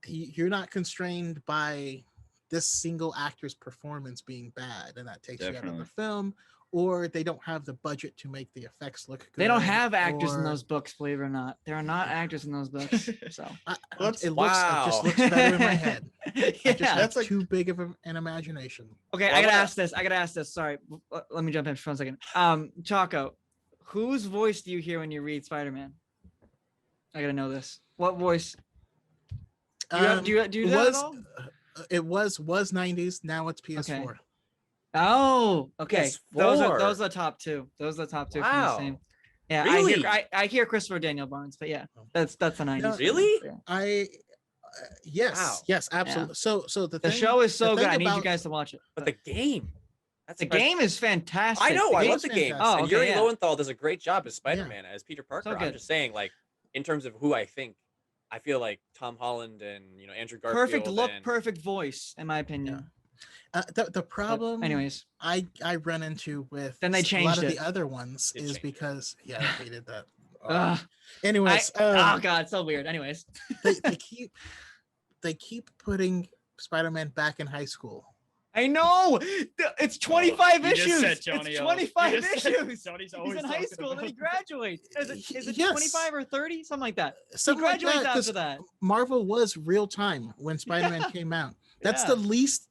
you're not constrained by this single actor's performance being bad and that takes you out of Definitely. the film, or they don't have the budget to make the effects look good. They don't have actors in or- those books, believe it or not. There are not actors in those books. So Let's- it just looks better in my head. I just yeah. have That's like- too big of an imagination. Okay, Well, I gotta wanna- ask this. I gotta ask this. Sorry, let me jump in for 1 second. Choco, whose voice do you hear when you read Spider-Man? I gotta know this. What voice? Do you do it that at was all? it was 90s, now it's PS4. Oh, okay. Those are PS4. the top two. Those are the top two from Wow. the same. Yeah, Really? I hear Christopher Daniel Barnes, but yeah, that's the 90s. Really? Yeah. Yes, Wow. yes, absolutely. So the The thing, show is so the good. thing I need you about- guys to watch it. But the game. That's The game is fantastic. I know. The I game- love the game. fantastic. Oh, and okay, Yuri yeah. Lowenthal does a great job as Spider-Man, as Peter Parker. I'm good. just saying, like, in terms of who I think, I feel like Tom Holland and Andrew Garfield. perfect look, and, perfect voice, in my opinion. the But problem anyways, I run into with Then they a lot changed of it. the other ones They is changed it. because I hated that. ugh, Anyways, oh god, so weird. Anyways, they keep putting Spider-Man back in high school. I know. It's 25 You just issues. set Johnny It's up. 25 You just set- issues. Johnny's He's always in high talking school, then he about- graduates. Is it Yes. 25 or 30? Something like that. Something he like graduates that, 'cause after that. Marvel was real time when Spider-Man came out. That's Yeah.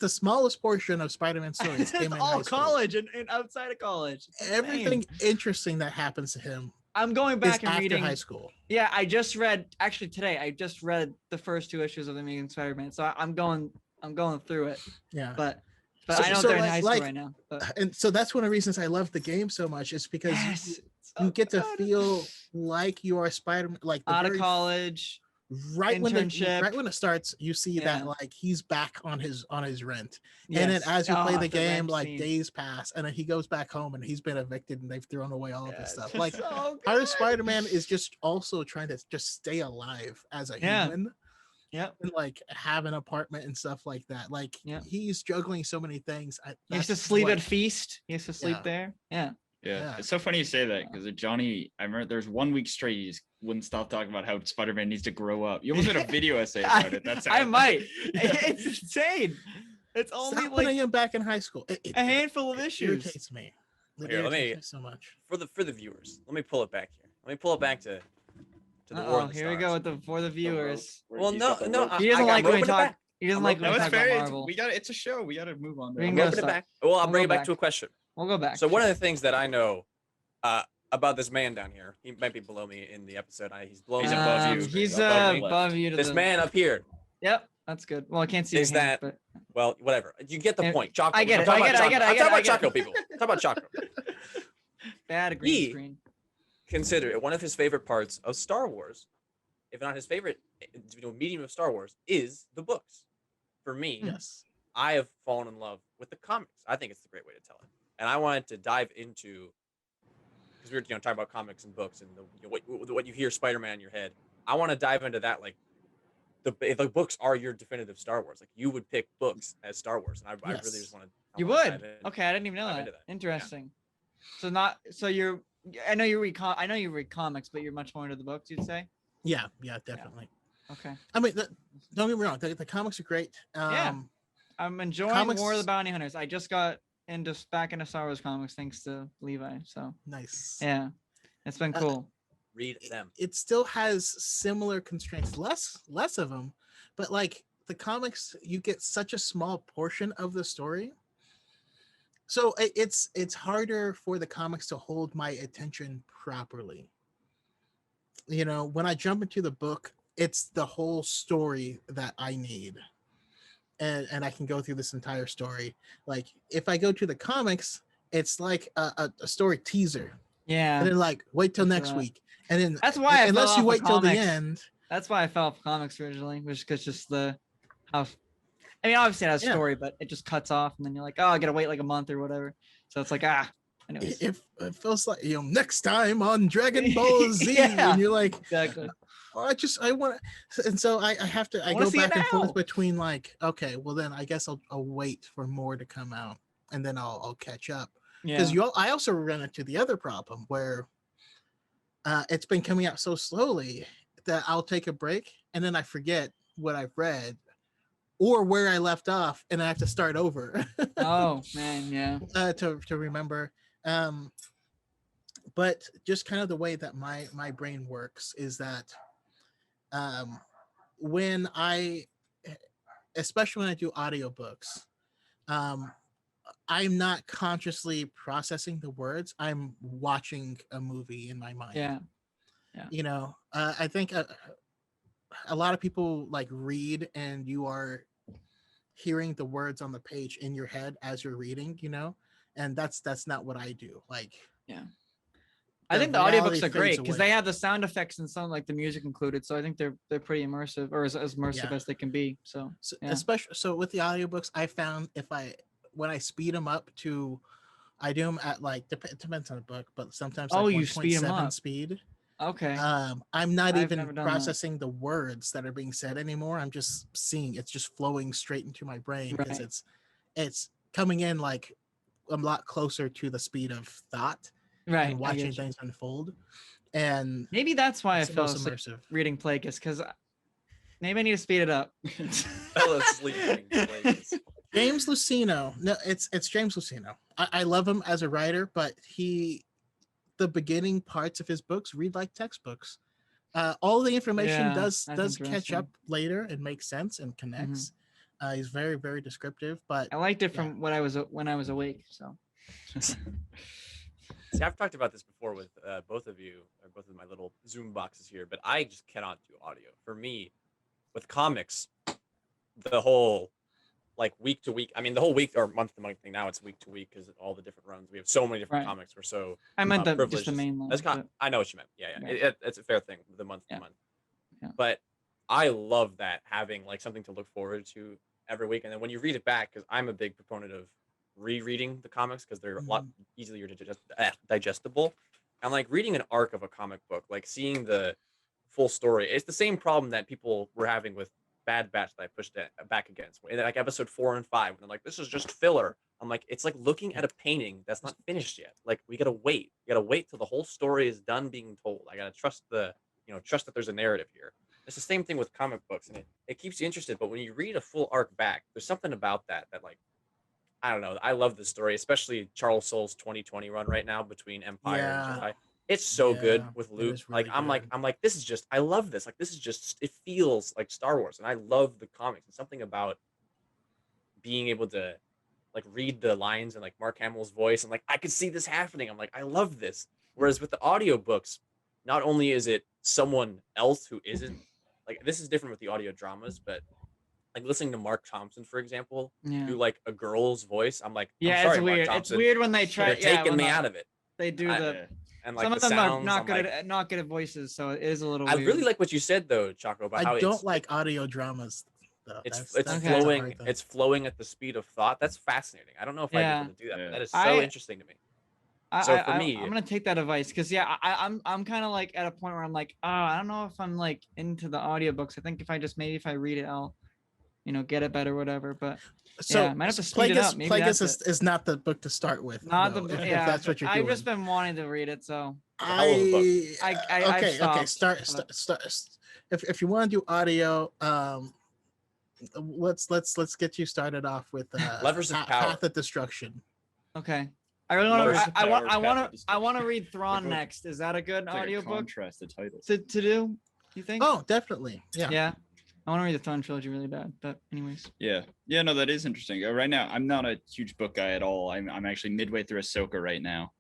the smallest portion of Spider-Man stories came It's in all high school. college and outside of college. It's insane. Everything interesting that happens to him I'm going back is and after reading. high school. Yeah, I just read actually today. I just read the first 2 issues of the Amazing Spider-Man, so I'm going through it. Yeah. But So- I know so they're in like- high school like- right now. But And so that's one of the reasons I love the game so much is because yes, you it's so get to good. feel like you are Spider-Man, like the out of very college. right when internship. it starts, you see Yeah. that like he's back on his rent. Yes. And then as you play Oh, the game, rent like scene. days pass, and then he goes back home and he's been evicted and they've thrown away all of his Yes, stuff. it's Like so Part good. of Spider-Man is just also trying to just stay alive as a Yeah. human Yep. and like have an apartment and stuff like that. Like Yep. he's juggling so many things. He used to that's sleep what- at Feast. He used to sleep Yeah. there. Yeah. Yeah. Yeah. It's so funny you say that because Johnny, I remember there's 1 week straight he just wouldn't stop talking about how Spider-Man needs to grow up. You almost did a video essay about it. That's I how- might. Yeah. It's insane. It's only Stop like putting him back in high school. It a handful of issues. irritates me. It Here, let me- irritates me so much. For the viewers, let me pull it back here. Let me pull it back to the War Oh, of the here we go Stars. with for the viewers. Well, no, I- He doesn't I like when we moving it talk. back. He doesn't I'm like moving when No, we it's talk fair. about It's, Marvel. we got it's a show. We got to move on. We can I'm go moving it stop. back. Well, I'll We'll bring go it back back. to a question. We'll go back. So one of the things that I know about this man down here, he might be below me in the episode. He's below He's me. above you. He's Above me. above you. To This the, man up here. Yep, that's good. Well, I can't see. Is your hand, that- but Well, whatever. You get the Yeah, point. Choco. I get I'm it, talking I about get it, I get it, Choco. I get it, I'm I talking about get Choco, it. people. Talk about Choco. bad green He- screen. Consider it one of his favorite parts of Star Wars, if not his favorite medium of Star Wars, is the books. For me, Yes. I have fallen in love with the comics. I think it's a great way to tell it, and I wanted to dive into because we were talking about comics and books and what you hear Spider-Man in your head. I want to dive into that, like if the books are your definitive Star Wars. Like you would pick books as Star Wars, and I really Yes. just want to. You would. Okay, I didn't even know dive that. into that. Yeah. Interesting. So not so you're. I know you read. I know you read comics, but you're much more into the books. You'd say. Yeah, definitely. Okay. I mean, don't get me wrong. The comics are great. Yeah. I'm enjoying Comics- War of the Bounty Hunters. I just got back into Star Wars comics thanks to Levi. So Nice. yeah, it's been cool. Read them. It still has similar constraints, less of them, but like the comics, you get such a small portion of the story. So it's harder for the comics to hold my attention properly. You know, when I jump into the book, it's the whole story that I need. And I can go through this entire story. Like if I go to the comics, it's like a story teaser. Yeah. And then like wait till That's next right. week. And then That's why I unless fell you off wait of till the comics. end. That's why I fell off comics originally, was because just the how. I mean, obviously it has a Yeah. story, but it just cuts off, and then you're like, oh, I gotta wait like a month or whatever. So it's like anyways. It feels like next time on Dragon Ball Z, Yeah. and you're like, Exactly. oh, I want to, and so I have to. I wanna go see it back and now. forth between like, okay, well then I guess I'll wait for more to come out, and then I'll catch up. Yeah. Because I also run into the other problem where it's been coming out so slowly that I'll take a break and then I forget what I've read or where I left off, and I have to start over. Oh man, yeah. To remember. But just kind of the way that my brain works is that when especially when I do audiobooks, I'm not consciously processing the words. I'm watching a movie in my mind. Yeah. You know, I think a lot of people like read and you are hearing the words on the page in your head as you're reading, you know, and that's not what I do. Like, I think the reality audiobooks are fades great because away. they have the sound effects and some like the music included. So I think they're pretty immersive, or as immersive Yeah. as they can be. So So, Yeah. especially so with the audiobooks, I found when I speed them up to, I do them at like it depends on the book, but sometimes like you speed 'em 1.7 up. speed. okay. I'm not I've even never done that. processing the words that are being said anymore. I'm just seeing it's just flowing straight into my brain because Right. it's coming in like a lot closer to the speed of thought right. and I watching get you. things unfold. And Maybe that's why I it's the fell most asleep immersive. reading Plagueis, because maybe I need to speed it up. Fell asleep reading Plagueis. James Luceno. No, it's James Luceno. I love him as a writer, but the beginning parts of his books read like textbooks. All the information Yeah, does that's catch interesting. up later and makes sense and connects. He's very very descriptive, but I liked it Yeah. from when I was awake. So See, I've talked about this before with both of you, or both of my little Zoom boxes here, but I just cannot do audio. For me, with comics, the whole like week to week, I mean, the whole week or month to month thing. Now it's week to week because all the different runs. We have so many different Right. comics. We're so I meant just privileged. the main line. That's but- I know what you meant. Yeah, yeah. Yeah. It's a fair thing. The month Yeah. to month. Yeah. But I love that having like something to look forward to every week, and then when you read it back, because I'm a big proponent of rereading the comics because they're a lot easier to digestible. And like reading an arc of a comic book, like seeing the full story, it's the same problem that people were having with Bad Batch that I pushed it back against. In like episode 4 and 5, when they're like, "This is just filler." I'm like, it's like looking at a painting that's not finished yet. Like we gotta wait. You gotta wait till the whole story is done being told. I gotta trust trust that there's a narrative here. It's the same thing with comic books, and it keeps you interested. But when you read a full arc back, there's something about that like I don't know. I love this story, especially Charles Soule's 2020 run right now between Empire and Jedi. It's so good Yeah, with it Luke. is really Like I'm good. like this is just I love this. Like this is just it feels like Star Wars, and I love the comics. And something about being able to like read the lines and like Mark Hamill's voice and like I could see this happening. I'm like I love this. Whereas with the audiobooks, not only is it someone else who isn't like this is different with the audio dramas, but like listening to Mark Thompson, for example, Yeah. do like a girl's voice. I'm like, Yeah, I'm sorry, it's weird. Mark It's Thompson. weird when they try. You're Yeah, taking when me the- out of it. They do I- the. And like Some the of them sounds, are not I'm good like, at not good at voices, so it is a little. I weird. really like what you said though, Chaco, about how I don't like audio dramas though. it's That's Okay. a flowing. hard thing. It's flowing at the speed of thought. That's fascinating. I don't know if I'd be Yeah. able to do that. Yeah. But that is so I- interesting to me. So for me- I'm gonna take that advice because I'm kind of like at a point where I'm like, I don't know if I'm like into the audiobooks. I think if I read it, I'll, get it better, whatever. But So yeah, might have to speed it up. Maybe Plagueis that's is not the book to start with. not though, the if yeah. that's what you're I've doing. just been wanting to read it, so hell of a book. I've okay. stopped, Start. If you want to do audio, let's get you started off with Levers of Power. Path of Destruction. okay. I really want Levers to. of I want. Power, I Path want of to. I want to Destruction. read Thrawn book. next. Is that a good It's like a audiobook contrast, the title. to do? You think? Oh, definitely. Yeah. Yeah. I want to read the Thrawn trilogy really bad, but anyways. Yeah, no, that is interesting. Right now, I'm not a huge book guy at all. I'm actually midway through Ahsoka right now.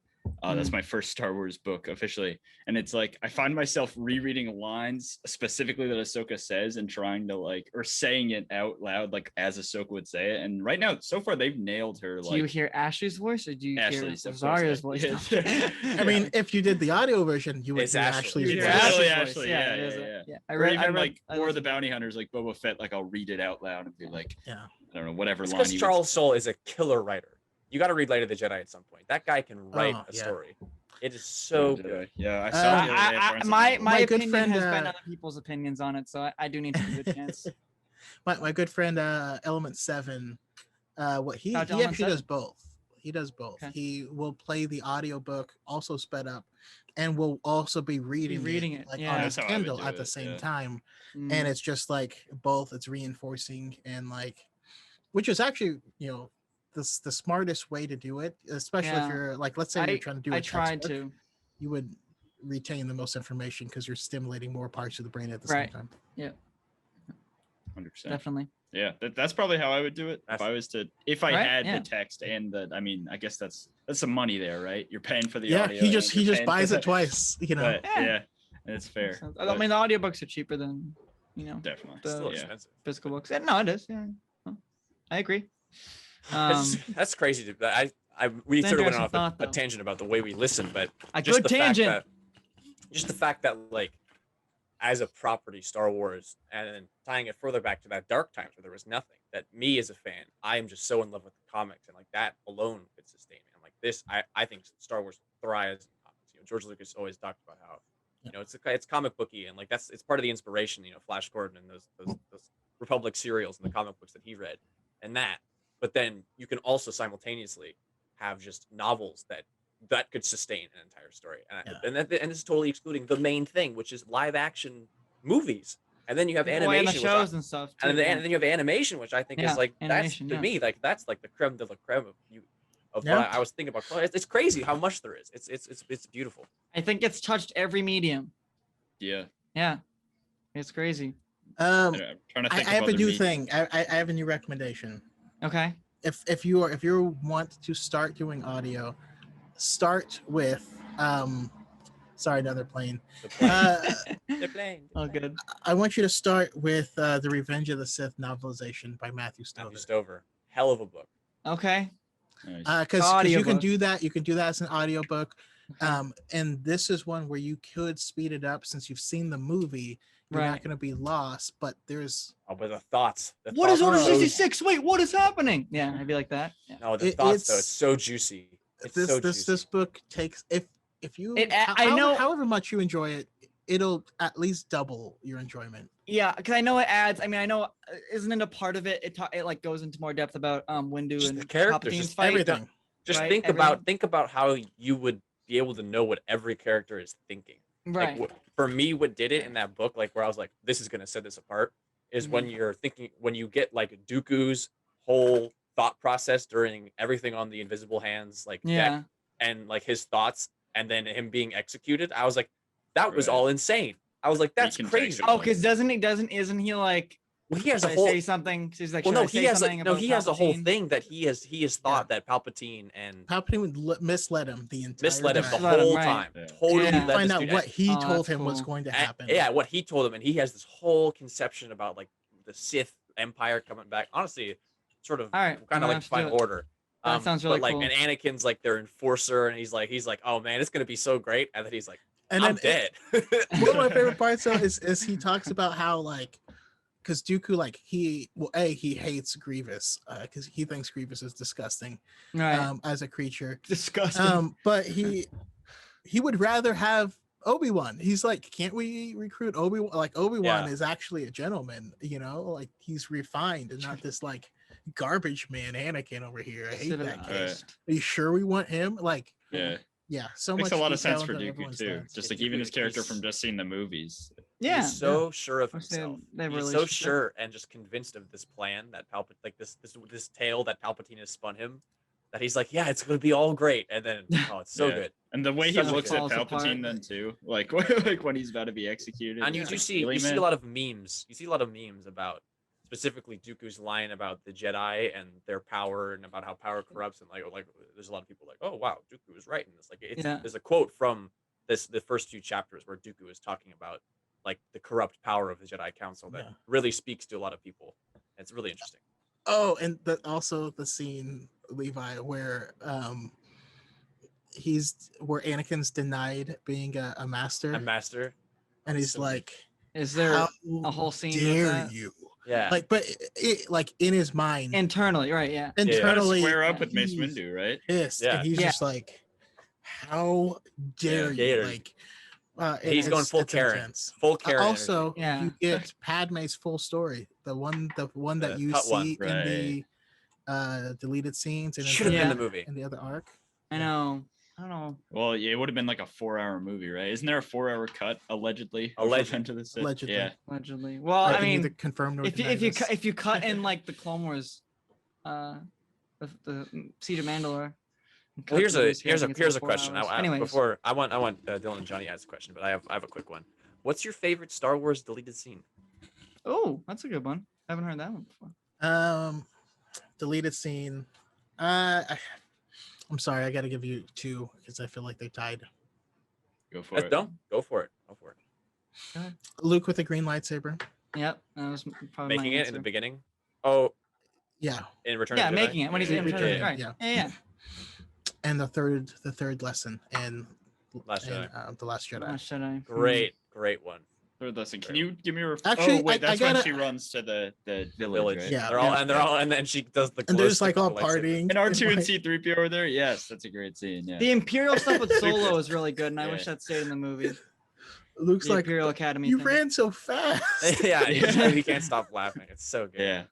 That's my first Star Wars book officially, and it's like I find myself rereading lines specifically that Ahsoka says and trying to or saying it out loud like as Ahsoka would say it. And right now, so far, they've nailed her. Do you hear Ashley's voice or do you Ashley's, hear of course, Zarya's yeah. voice? Yeah. I mean, if you did the audio version, you would It's do Ashley. Ashley's You It's hear voice. Ashley, Ashley's voice. Ashley, Yeah, yeah, it is yeah. I Or read. even like I War of the listened- Bounty Hunters, like Boba Fett, like I'll read it out loud and be like, Yeah. I don't know, whatever It's line. because he would Charles Soule is a killer writer. You got to read Light of the Jedi at some point. That guy can write Oh, a yeah. story. It is say. so Did good. Yeah, I saw Uh, it the other day at Barnes and my Noble. my My good opinion friend, has been uh, other people's opinions on it, so I do need to give it a chance. My good friend Element 7, what he Shout out to he Element actually 7. does both. He does both. Okay. He will play the audiobook also sped up and will also be reading it, like yeah. on That's his how I would Kindle do at the it, same yeah. time. Mm. And it's just like both, it's reinforcing and which is actually, the smartest way to do it, especially if Yeah. you're let's say you're trying to do I a tried textbook, to. you would retain the most information because you're stimulating more parts of the brain at the Right. same time. 100%. Definitely. Yeah, that's probably how I would do it. That's- If I was to, if I Right, had yeah. the text and the, I mean, I guess that's some money there, right? You're paying for the Yeah, audio. he just and you're paying for buys the- it twice, But Yeah. yeah, it's fair. Makes sense. But I mean, the audiobooks are cheaper than definitely. the- Still yeah. expensive. physical books. Yeah, no, it is. Yeah, Well, I agree. That's crazy. We It's sort of went interesting off thought, a though. tangent about the way we listen, but A just good the tangent. fact that, just the fact that as a property, Star Wars, and then tying it further back to that dark times where there was nothing. That me as a fan, I am just so in love with the comics, and that alone could sustain me. I'm like this. I think Star Wars thrives in comics. George Lucas always talked about how it's comic booky, and it's part of the inspiration. Flash Gordon and those Republic serials and the comic books that he read, and that. But then you can also simultaneously have just novels that could sustain an entire story, and this is totally excluding the main thing, which is live action movies. And then you have Oh, and the animation, shows and stuff. Too, and yeah. then you have animation, which I think Yeah, is like that's animation, to yeah. me like that's like the creme de la creme of you of Yeah. what I was thinking about. It's crazy how much there is. It's beautiful. I think it's touched every medium. Yeah. Yeah, it's crazy. I'm trying to I think have of a other new media. thing. I have a new recommendation. Okay. If you want to start doing audio, start with sorry, another plane. The plane. Uh, They're playing. Oh, good. I want you to start with the Revenge of the Sith novelization by Matthew Stover. Matthew Stover. Hell of a book. Okay. Nice. Because you can Audiobook. do that. You can do that as an audiobook. And this is one where you could speed it up since you've seen the movie. You're not Right. going to be lost, but there's Oh, but the thoughts. What is thoughts are Order so- 66? Wait, what is happening? Yeah, I'd be like that. Yeah. No, the It- thoughts though. it's- It's so juicy. It's this so this juicy. this book takes if you I know- however much you enjoy it, it'll at least double your enjoyment. Yeah, because I know it adds. I mean, I know isn't it a part of it? It like goes into more depth about Windu Just and the characters, Palpatine's just fight. Everything. Just right, think everything. about how you would be able to know what every character is thinking. Right. Like for me, what did it in that book, like where I was like, this is gonna set this apart, is Mm-hmm. when you're thinking, when you get like Dooku's whole thought process during everything on the Invisible Hands, like deck, Yeah. and like his thoughts, and then him being executed. I was like, that was Right. all insane. I was like, that's crazy. Recontextual. Oh, because isn't he like? Well, he has a Should I whole. say something? He's like, Well, should no, I say he has something no, about he has a whole Palpatine? thing that he has thought that Palpatine and Palpatine would misled him the entire misled him the time. Misled him, whole right. time. Yeah. Totally Yeah. led this Find out dude what astray. he Oh, told that's him was cool. going to And- happen. yeah, what he told him, and he has this whole conception about like the Sith Empire coming back. Honestly, sort of All right, kind I'm of gonna like have to Final do it. Order. That sounds really but like, cool. and Anakin's like their enforcer, and he's like, oh man, it's gonna be so great, and then he's like, And I'm then dead. one of my favorite parts though is he talks about how like because Dooku like he hates Grievous because he thinks Grievous is disgusting Right. as a creature. Disgusting. But he would rather have Obi-Wan. He's like, can't we recruit Obi-Wan? Like Obi-Wan Yeah. is actually a gentleman, you know, like he's refined and not this like garbage man Anakin over here. I hate that kid. Right. Are you sure we want him? Like, Yeah. yeah, so Makes much a lot of detail sense for into Dooku everyone's too. thoughts. Just Yeah, like even Dooku, his character he's- from just seeing the movies. yeah. He's so sure of Wish they had- himself. they have a He's so relationship. sure and just convinced of this plan that this tale that Palpatine has spun him, that he's like, yeah, it's gonna be all great, and then oh, it's so Yeah. good. And the way he Such a looks good- at Falls apart. Palpatine then too, like like when he's about to be executed. And you it's do like, see really, you see man? a lot of memes. You see a lot of memes about specifically Dooku's line about the Jedi and their power and about how power corrupts, and like there's a lot of people like, oh wow, Dooku was right in this. Like Yeah. there's a quote from the first few chapters where Dooku is talking about like the corrupt power of the Jedi Council that Yeah. really speaks to a lot of people. It's really interesting. Oh, and also the scene, Levi, where where Anakin's denied being a master, And Master, and he's so- like, Is there "How a whole scene with dare that? you?" yeah, Like, but like in his mind, Internally, right? Yeah. Gotta internally, square up with Mace he's Windu, right? pissed, Yeah. and he's Yeah. just like, "How dare you?" Dare you. Like, he's going full Karen. intense. full Karen. Also, Yeah. you get Padme's full story, the one that The you cut see one, in the deleted scenes and should have Yeah. been the movie. in the other arc. I know. I don't know. Well, yeah, it would have been like a 4-hour movie, right? Isn't there a 4-hour cut allegedly? of Alleged. Revenge of the Sith? Allegedly. Yeah. Allegedly. Well, I I can mean, neither confirm nor if deny this. if you cut in like the Clone Wars, the Siege of Mandalore. and cut Well, here's the a movies here, I think it's here's a like 4 question. hours. I Anyways, before I want Dylan and Johnny to ask a question, but I have a quick one. What's your favorite Star Wars deleted scene? oh, that's a good one. I haven't heard that one before. Deleted scene. I'm sorry, I got to give you two because I feel like they tied. Go for it. No, go for it. Go for it. Luke with the green lightsaber. Yep, that was probably Making my it in the answer. beginning. Oh, Yeah, in Return Yeah, of the Jedi? making it when he's Yeah, in yeah, Return of the yeah. Jedi. yeah. Yeah, yeah. and the third lesson and Last Jedi. the Last Jedi. Last Jedi. Great one. Third lesson. Can you give me a Actually, oh wait, I that's when gotta- she runs to the The village, right? Yeah. they're all and then she does the And glow they're just like stick all with the lightsaber. partying. And R2 and like- C3PO are there. Yes, that's a great scene. Yeah. The Imperial stuff with Solo is really good, and I wish Yeah. that stayed in the movie. Luke's The like, Imperial Academy. you thing. ran so fast. Yeah, Yeah. he can't stop laughing. It's so good. Yeah,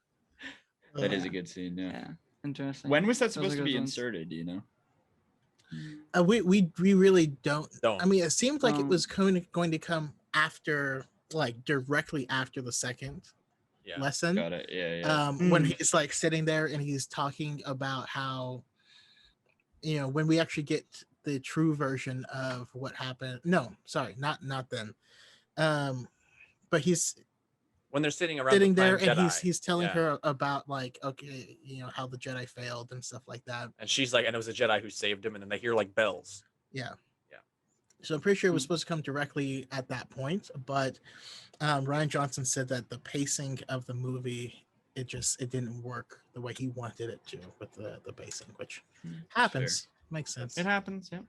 that is Yeah. a good scene. Yeah. Yeah, interesting. When was that Those are supposed to good be ones. inserted? Do you know? We really don't. Don't. I mean, it seemed like it Um, was going to come after like directly after the second Yeah. lesson. Got it. Yeah. When Mm. he's like sitting there and he's talking about how, when we actually get the true version of what happened. No, sorry, not then. But he's When they're sitting around sitting the there Prime and Jedi, he's telling yeah. her about like, okay, how the Jedi failed and stuff like that. and she's like, and it was a Jedi who saved him, and then they hear like bells. Yeah. Yeah. So I'm pretty sure it was Mm. supposed to come directly at that point, but Ryan Johnson said that the pacing of the movie, it didn't work the way he wanted it to with the pacing, which Mm. happens. Makes sense. It happens. Yeah.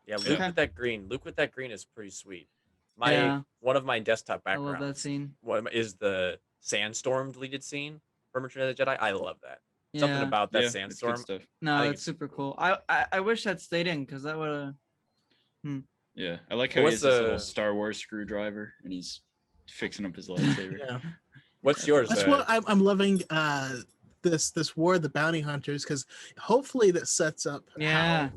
Yeah, Luke Okay. with that green. Luke with that green is pretty sweet. My Yeah. one of my desktop I love that backgrounds scene. is the sandstorm deleted scene from Return of the Jedi. I love that. Yeah. Something about that Yeah, it's good sandstorm. stuff. No, I think it's super cool. I wish that stayed in because that would have. Yeah, I like So how he what's has this little the- Star Wars screwdriver and he's fixing up his lightsaber. Yeah. What's yours? That's what I'm loving. This War of the Bounty Hunters, because hopefully that sets up Yeah.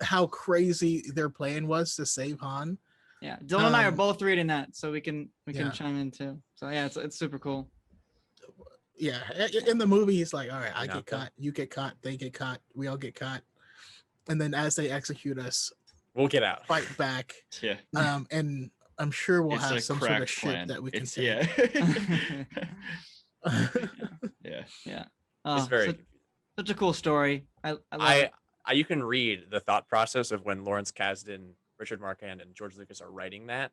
how crazy their plan was to save Han. Yeah, Dylan and I are Um, both reading that, so we can yeah. chime in too. So yeah, it's super cool. Yeah, in the movie, he's like, all right, I Yeah. get caught, you get caught, they get caught, we all get caught, and then as they execute us, We'll get out. fight back. Yeah, And I'm sure we'll it's have a some sort of crack shit plan. that we can It's, take. yeah. Yeah. It's very such, confusing. such a cool story. I love it. You can read the thought process of when Lawrence Kasdan, Richard Marquand, and George Lucas are writing that,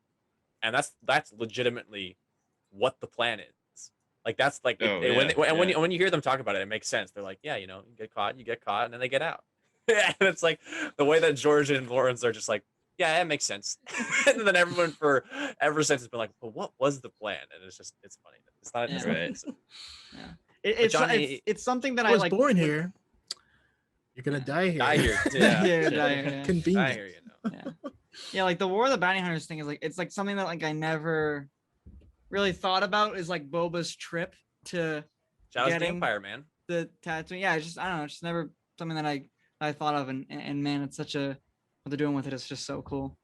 and that's legitimately what the plan is. Like that's like Oh, when you hear them talk about it, it makes sense. They're like, yeah, you get caught, and then they get out. And it's like the way that George and Lawrence are just like, yeah, that makes sense. And then everyone for ever since has been like, well, what was the plan? And it's funny. It's not. It's not Right. It's Johnny- it's something that I I was like. born here. You're gonna Yeah. die here. Die here. Yeah, Yeah. die here, yeah. Convenient. I hear you know. Yeah. Yeah, like the War of the Bounty Hunters thing is like it's like something that like I never really thought about is like Boba's trip to Shout out to the Getting- Empire, man. the Tatooine. Yeah, it's just I don't know, it's just never something that I thought of and man, it's such a what they're doing with it is just so cool.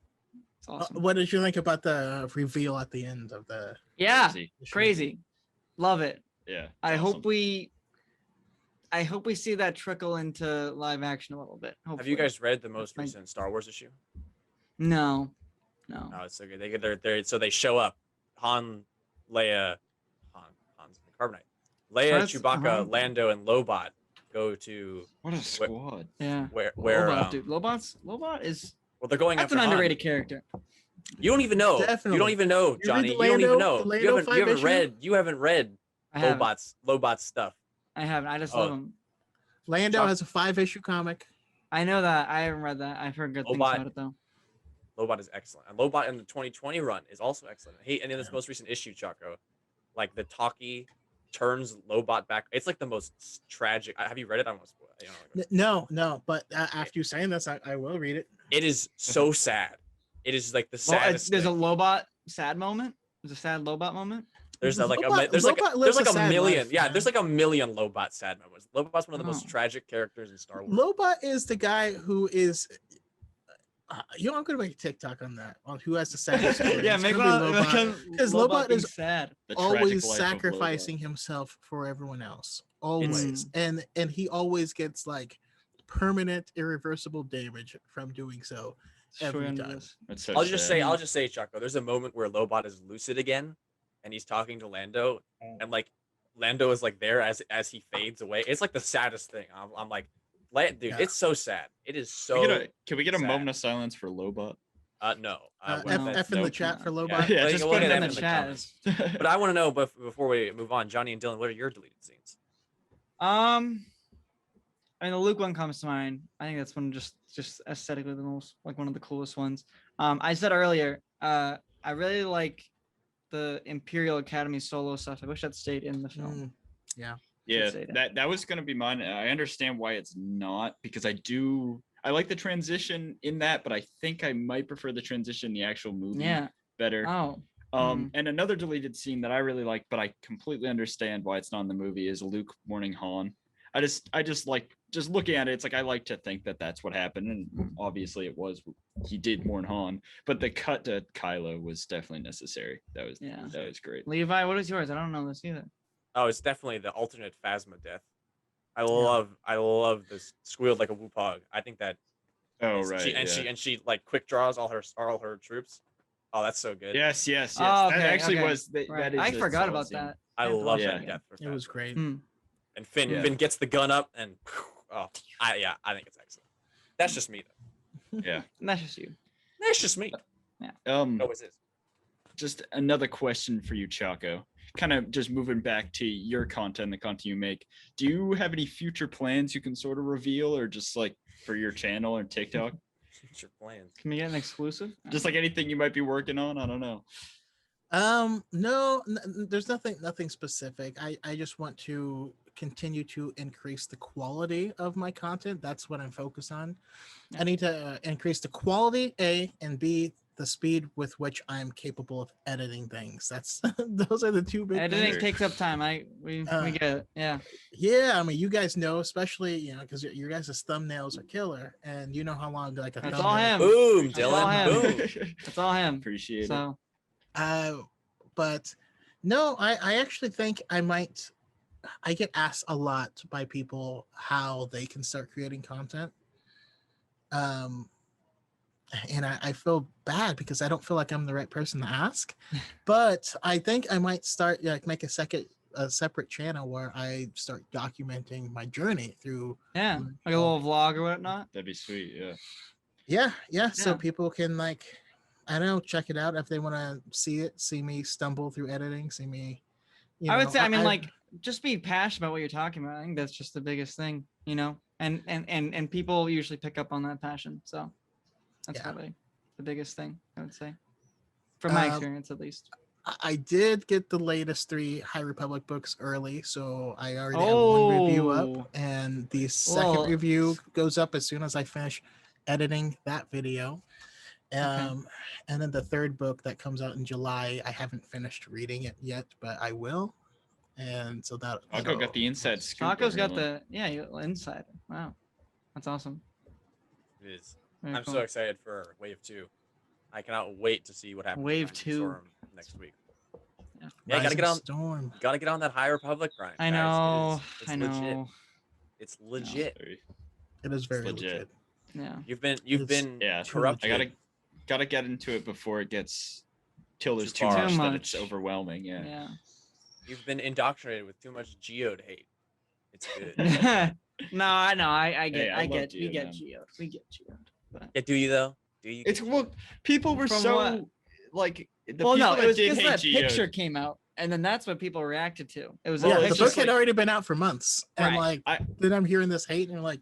It's awesome. What did you think about the reveal at the end of the? Yeah, Crazy. crazy. Love it. Yeah. I it's hope awesome. I hope we see that trickle into live action a little bit. Have you hopefully. guys read the most my- recent Star Wars issue? No. Oh, it's so good. They show up. Han's in Carbonite. Leia, That's- Chewbacca, uh-huh. Lando, and Lobot go to What a squad. Yeah. where Lobot, dude. Lobot is well they're going that's after an Han. underrated character. You don't even know. You Definitely. don't even know, read Johnny. the You don't even Lando- know. the You Lando haven't 5 issue? you haven't read I haven't. Lobot's stuff. I haven't. I just Oh. love him. Lando Chuck- has a 5-issue comic. I know that. I haven't read that. I've heard good things Lobot. about it though. Lobot is excellent. And Lobot in the 2020 run is also excellent. And in this Yeah. most recent issue, Choco, like the talkie turns Lobot back. It's like the most tragic. Have you read it? I don't want to spoil it. I don't know. No, but after you saying this, I will read it. It is so sad. It is like the Well, saddest. there's a thing. Lobot sad moment. There's a sad Lobot moment. There's a, like a, Lobot- there's like Lobot there's lives like a a sad million. life, Yeah, man. there's like a million Lobot sad moments. Lobot's one of the most Oh. tragic characters in Star Wars. Lobot is the guy who is. I'm gonna make a TikTok on that. On who has the saddest story. Yeah, It's make gonna one. be Lobot. Because Lobot being is sad. The tragic always life of sacrificing Lobot. himself for everyone else. Always, and he always gets like permanent, irreversible damage from doing so. Every Short end of time. this. That's so I'll just sad. say, Choco. There's a moment where Lobot is lucid again, and he's talking to Lando, and like Lando is like there as he fades away. It's like the saddest thing. I'm like, dude, Yeah. it's so sad. It is so. Can we get a sad. moment of silence for Lobot? No. F well, no. in the Nope. chat for Yeah. Lobot. Yeah, Well, just we'll put get it them in in the the comments. But I want to know, before we move on, Johnny and Dylan, what are your deleted scenes? I mean, the Luke one comes to mind. I think that's one just aesthetically the most like one of the coolest ones. I said earlier, I really like the Imperial Academy solo stuff. I wish that stayed in the film. Yeah, say that was gonna be mine. I understand why it's not because I like the transition in that, but I think I might prefer the transition in the actual movie Yeah. better. Oh. And another deleted scene that I really like, but I completely understand why it's not in the movie is Luke warning Han. I just like just looking at it. It's like I like to think that that's what happened, and obviously it was. He did mourn Han, but the cut to Kylo was definitely necessary. That was great. Levi, what is yours? I don't know this either. Oh, it's definitely the alternate Phasma death. I Yeah. love this squealed like a Whoopog. I think that Oh is- right, she like quick draws all her troops. Oh, that's so good. yes. Oh, That okay, actually okay. was. That Right. is I a forgot solid about scene. that. I have to love watch Yeah. that that. death for It was Phasma. great. Hmm. And Finn Yeah. Finn gets the gun up and I think it's excellent. That's just me though. Yeah. That's just you. That's just me. Always is. Just another question for you, Chaco. Kind of just moving back to your content, the content you make. Do you have any future plans you can sort of reveal, or just like for your channel or TikTok? What's your plans? Can we get an exclusive? Just like anything you might be working on. I don't know. No, there's nothing specific. I just want to continue to increase the quality of my content. That's what I'm focused on. I need to increase the quality, A, and B, the speed with which I'm capable of editing things. That's those are the two big Editing things. takes up time. We get it. Yeah. Yeah, I mean, you guys know, especially because your guys' thumbnails are killer, and you know how long like a That's thumbnail. all him. Boom, That's all Dylan. him. Boom. It's all him. Appreciate it. So But no, I actually think I get asked a lot by people how they can start creating content. And I feel bad because I don't feel like I'm the right person to ask. But I think I might start make a separate channel where I start documenting my journey through. yeah, like a little vlog or whatnot. That'd be sweet. Yeah. Yeah. So Yeah. people can I don't know, check it out if they want to see me stumble through editing, see me. I would say, I mean, like, just be passionate about what you're talking about. I think that's just the biggest thing, and people usually pick up on that passion. So that's Yeah. probably the biggest thing I would say, from my Um, experience at least. I did get the latest 3 High Republic books early, so I already have one review Oh. up, and the second Well- review goes up as soon as I finish editing that video. And then the third book that comes out in July, I haven't finished reading it yet, but I will. And so Chaco that'll- got the inside scoop. Taco's got everyone. insider. Wow, that's awesome. It is. Very I'm cool. so excited for Wave 2. I cannot wait to see what happens. with Wave Rising 2. Storm next week. Yeah. Yeah, gotta get Rising on. Storm. Gotta get on that High Republic grind. I guys. know. It's I legit. know. It's legit. Sorry. It is very legit. legit. Yeah. You've been Yeah. corrupted. I gotta get into it before it gets till there's Too too far. much Too that it's much. overwhelming. Yeah. Yeah. You've been indoctrinated with too much Geode hate. It's good. No, I know. I get. Hey, I I love get. We Geo, get man. Geo. We get Geo. But Yeah, do you though? Do you? It's well, people were From so what? like the well, people no, that it was did because hate that Geo. picture came out, and then that's what people reacted to. It was Well, a Yeah, it's the picture. book just had like- already been out for months, and Right. then I'm hearing this hate, and you're like,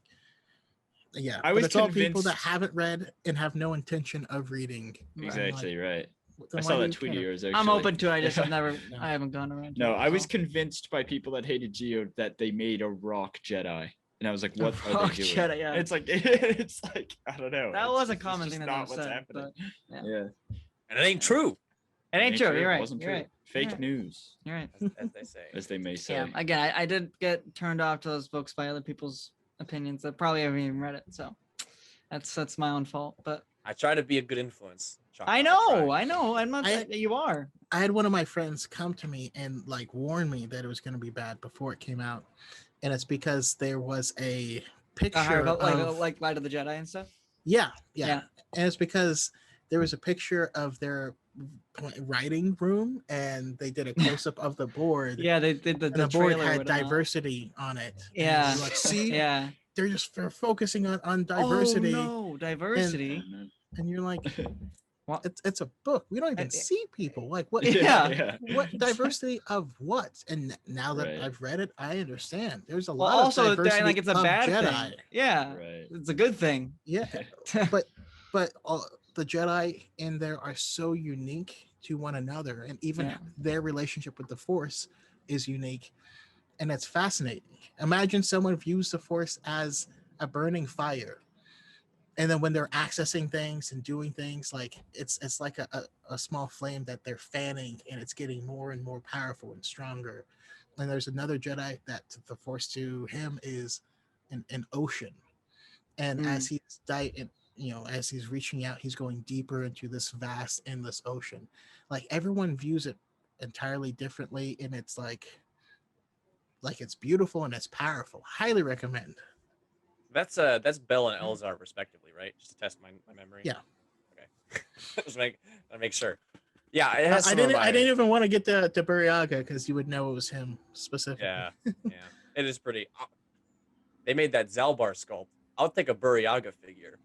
yeah. I but was it's all people that convinced- haven't read and have no intention of reading. Right. Exactly right. Then I why saw do that you tweet of care? yours. I'm actually. open to it. I just have never. No. I haven't gone around. to No, it, I was so. convinced by people that hated Geo that they made a rock Jedi, and I was like, "What are Rock they doing?" Jedi, yeah. It's like it's like I don't know. That It's was a just- it's common just thing that not was what's said, happening. but Yeah, And it ain't true, it ain't true. You're It right. wasn't You're true. right. Fake right. news, You're right. as they say. as they may say. Yeah. Again, I did get turned off to those books by other people's opinions that probably haven't even read it. So that's my own fault. But I try to be a good influence. Chuck, I try. know. I'm not. I- You are. I had one of my friends come to me and warn me that it was going to be bad before it came out, and it's because there was a picture Like Light of the Jedi and stuff. yeah, Yeah. and it's because there was a picture of their writing room, and they did a close up of the board. Yeah, they did the And the board trailer had with, diversity on it. And Yeah. you're like, see, Yeah. they're focusing on diversity, Oh, no, diversity. and you're like, What? it's a book. We don't even I- see people. Like, what? Yeah. What diversity of what? And now that Right. I've read it, I understand. There's a Well, lot also, of diversity like it's a of bad Jedi. thing. Yeah, Right. it's a good thing. Yeah, but the Jedi in there are so unique to one another, and even Yeah. their relationship with the Force is unique, and it's fascinating. Imagine someone views the Force as a burning fire, and then when they're accessing things and doing things, like it's like a small flame that they're fanning, and it's getting more and more powerful and stronger. and there's another Jedi that the Force to him is an ocean, and as he's as he's reaching out, he's going deeper into this vast, endless ocean. Like everyone views it entirely differently, and it's like it's beautiful and it's powerful. Highly recommend. That's Bell and Elzar respectively, right? Just to test my memory. Yeah. Okay. Just make sure. Yeah, it has I didn't even want to get to Buryaga because you would know it was him specifically. Yeah, it is pretty. They made that Zalbar sculpt. I'll take a Buryaga figure.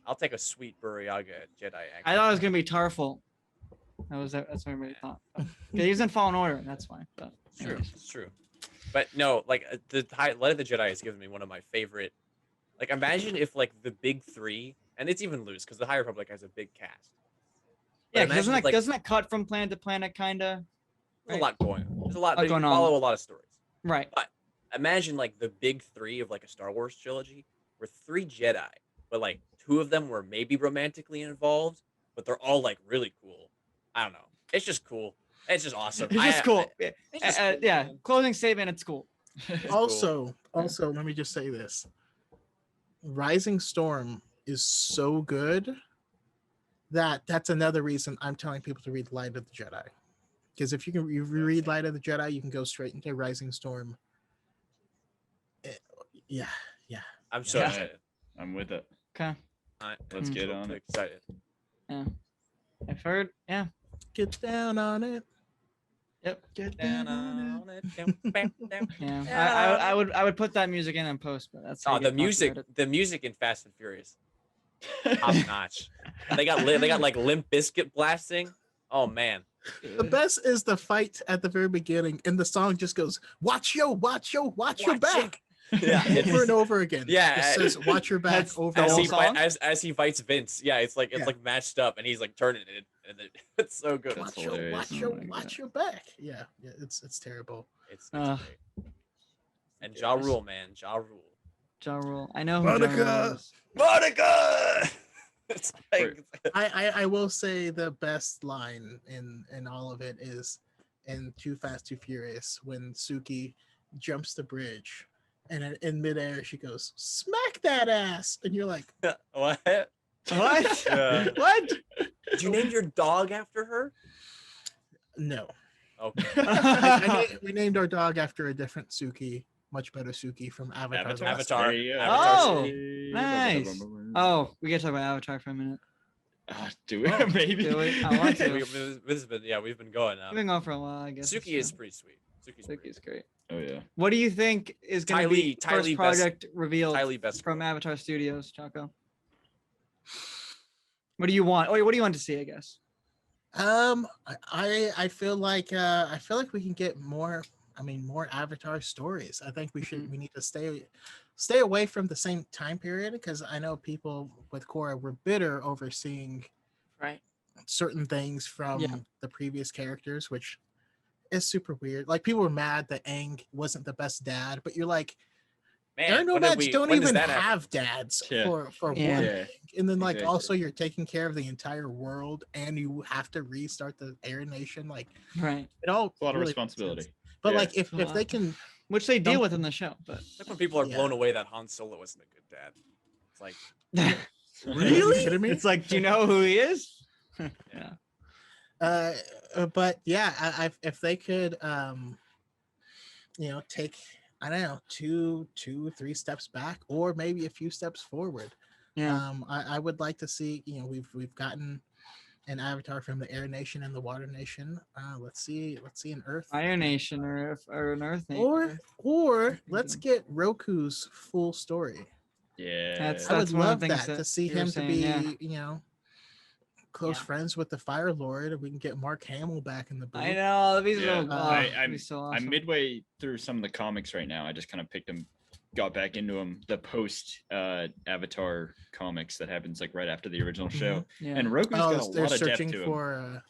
I'll take a sweet Buryaga Jedi. I thought it was gonna be Tarful. That's what everybody thought. Yeah, he was in Fallen Order. That's why. But it's true. It's true. But no, like the Light of the Jedi has given me one of my favorite. Like imagine if like the big three, and it's even loose because the High Republic has a big cast. Yeah, doesn't that cut from planet to planet, kinda? There's a lot going on. There's a lot. They They going follow on. a lot of stories. Right. But imagine like the big three of like a Star Wars trilogy, where 3 Jedi, but like 2 of them were maybe romantically involved, but they're all like really cool. I don't know. It's just cool. It's just awesome. It's just cool. It's just cool, Yeah. man. Closing statement. It's cool. Also, let me just say this: Rising Storm is so good that's another reason I'm telling people to read Light of the Jedi. Because if you read Light of the Jedi, you can go straight into Rising Storm. Yeah. I'm so Yeah. excited. I'm with it. Okay. Let's get on it. Excited. Yeah. I've heard. Yeah. Get down on it. Yep. Get down on it. Yeah. I would put that music in post, but that's. how Oh, you the get music, copyrighted. the music in Fast and Furious, top notch. They got like Limp Bizkit blasting. Oh man, The best is the fight at the very beginning, and the song just goes, watch your back. Yeah, Over and over again. Yeah, It says watch your back That's- over that's and the over. song? as he fights Vince. Yeah, it's like Yeah. matched up, and he's like turning it, and it's so good. That's Watch hilarious. watch your back. Yeah, it's terrible. It's Ugh. great. And Ja Rule, man, Ja Rule. Ja Rule. I know who Monica! Ja Rule is. Monica. It's like I will say the best line in all of it is in Too Fast, Too Furious when Suki jumps the bridge, and in midair she goes, "Smack that ass," and you're like, what? What? Yeah. What? Did you name your dog after her? "No." Okay. We named our dog after a different Suki, much better Suki from Avatar. The Last Avatar. There you go. Oh, nice. Oh, we gotta talk about Avatar for a minute. Do it, baby. do it. I want to. We've been going. We've been going for a while, I guess. Suki is pretty sweet. Suki's great. Oh yeah. What do you think is going to be Ty Lee first project revealed Tylee best from girl. Avatar Studios, Chaco? What do you want? Or what do you want to see? I guess. I feel like we can get more. I mean, more Avatar stories. I think we need to stay away from the same time period, because I know people with Korra were bitter over seeing Right. certain things from Yeah. the previous characters, which is super weird. Like people were mad that Aang wasn't the best dad, but you're like, Man, Air when did Nomads don't when does even that happen? have dads Yeah. for Yeah. one Yeah. thing. And then like Exactly. also you're taking care of the entire world and you have to restart the Air Nation. Like Right. it all It's a lot of really makes responsibility. sense. But Yeah. like if they can Which they deal Don't- with in the show, but It's like when people are Yeah. blown away that Han Solo wasn't a good dad. It's like, Really? Are you kidding me? It's like, do you know who he is? But yeah, if they could take, I don't know, two, 3 steps back, or maybe a few steps forward. Yeah. I would like to see, we've gotten an Avatar from the Air Nation and the Water Nation. Let's see an Earth, Fire Nation or an Earth Nation. or let's get Roku's full story. Yeah. That's I would one of love the things that to that see you were him saying, to be, yeah. close Yeah. friends with the Fire Lord, and we can get Mark Hamill back in the booth. I know. These Yeah. are I'm- so awesome. I'm midway through some of the comics right now. I just kind of picked them, got back into them. The post Avatar comics that happens like right after the original show. Yeah. And Roku's got a They're lot of depth searching to him. for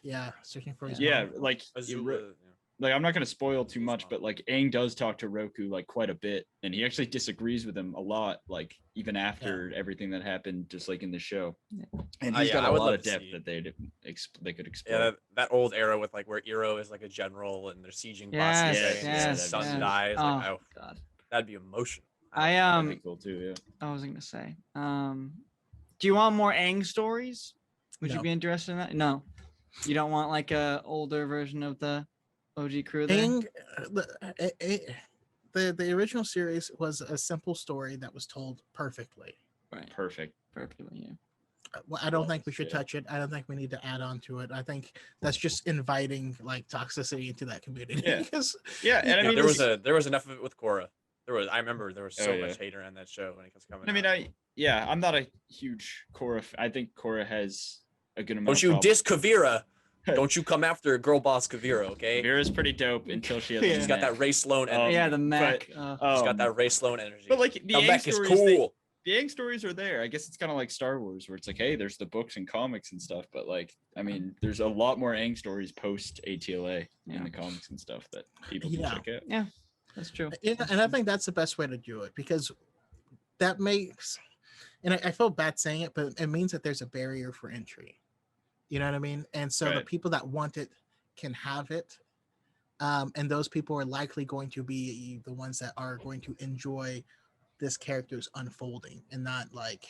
searching for his Yeah, mom. like Azula, like I'm not going to spoil too much, but like Aang does talk to Roku like quite a bit, and he actually disagrees with him a lot, like even after everything that happened, just like in the show. Yeah. And he's Yeah, got I a would lot love of to depth see- that they could explore. Yeah, that old era with like where Iroh is like a general and they're sieging Yes, Basque yes, and his yes, son yes. dies. Oh Like, God. that'd be emotional. I That'd be cool too. Yeah. I was gonna say. Do you want more Aang stories? Would you No. be interested in that? No. You don't want like a older version of the OG crew there? Aang, the original series was a simple story that was told perfectly. Right. Perfect. Perfectly. Yeah. Well, I don't think we Was, should yeah. touch it. I don't think we need to add on to it. I think that's just inviting like toxicity into that community. Yeah. Because Yeah, and I mean, there was enough of it with Korra. I remember there was so Oh, yeah. much hater on that show when it was coming. I mean, out. I'm not a huge Korra. I think Korra has a good amount. Don't you of diss Kavira? Don't you come after girl boss Kavira, okay? Vera's pretty dope until she has. Yeah. a She's got mech. that Ray Sloan energy. Yeah, the mech. She's got that Ray Sloan energy. But like the the Aang mech is stories, cool. the Aang stories are there. I guess it's kind of like Star Wars, where it's like, hey, there's the books and comics and stuff. But like, I mean, there's a lot more Aang stories post ATLA Yeah. in the comics and stuff that people can Yeah. check out. That's true. and I think that's the best way to do it because that makes, and I feel bad saying it, but it means that there's a barrier for entry. You know what I mean? And so the Right. people that want it can have it. And those people are likely going to be the ones that are going to enjoy this character's unfolding and not like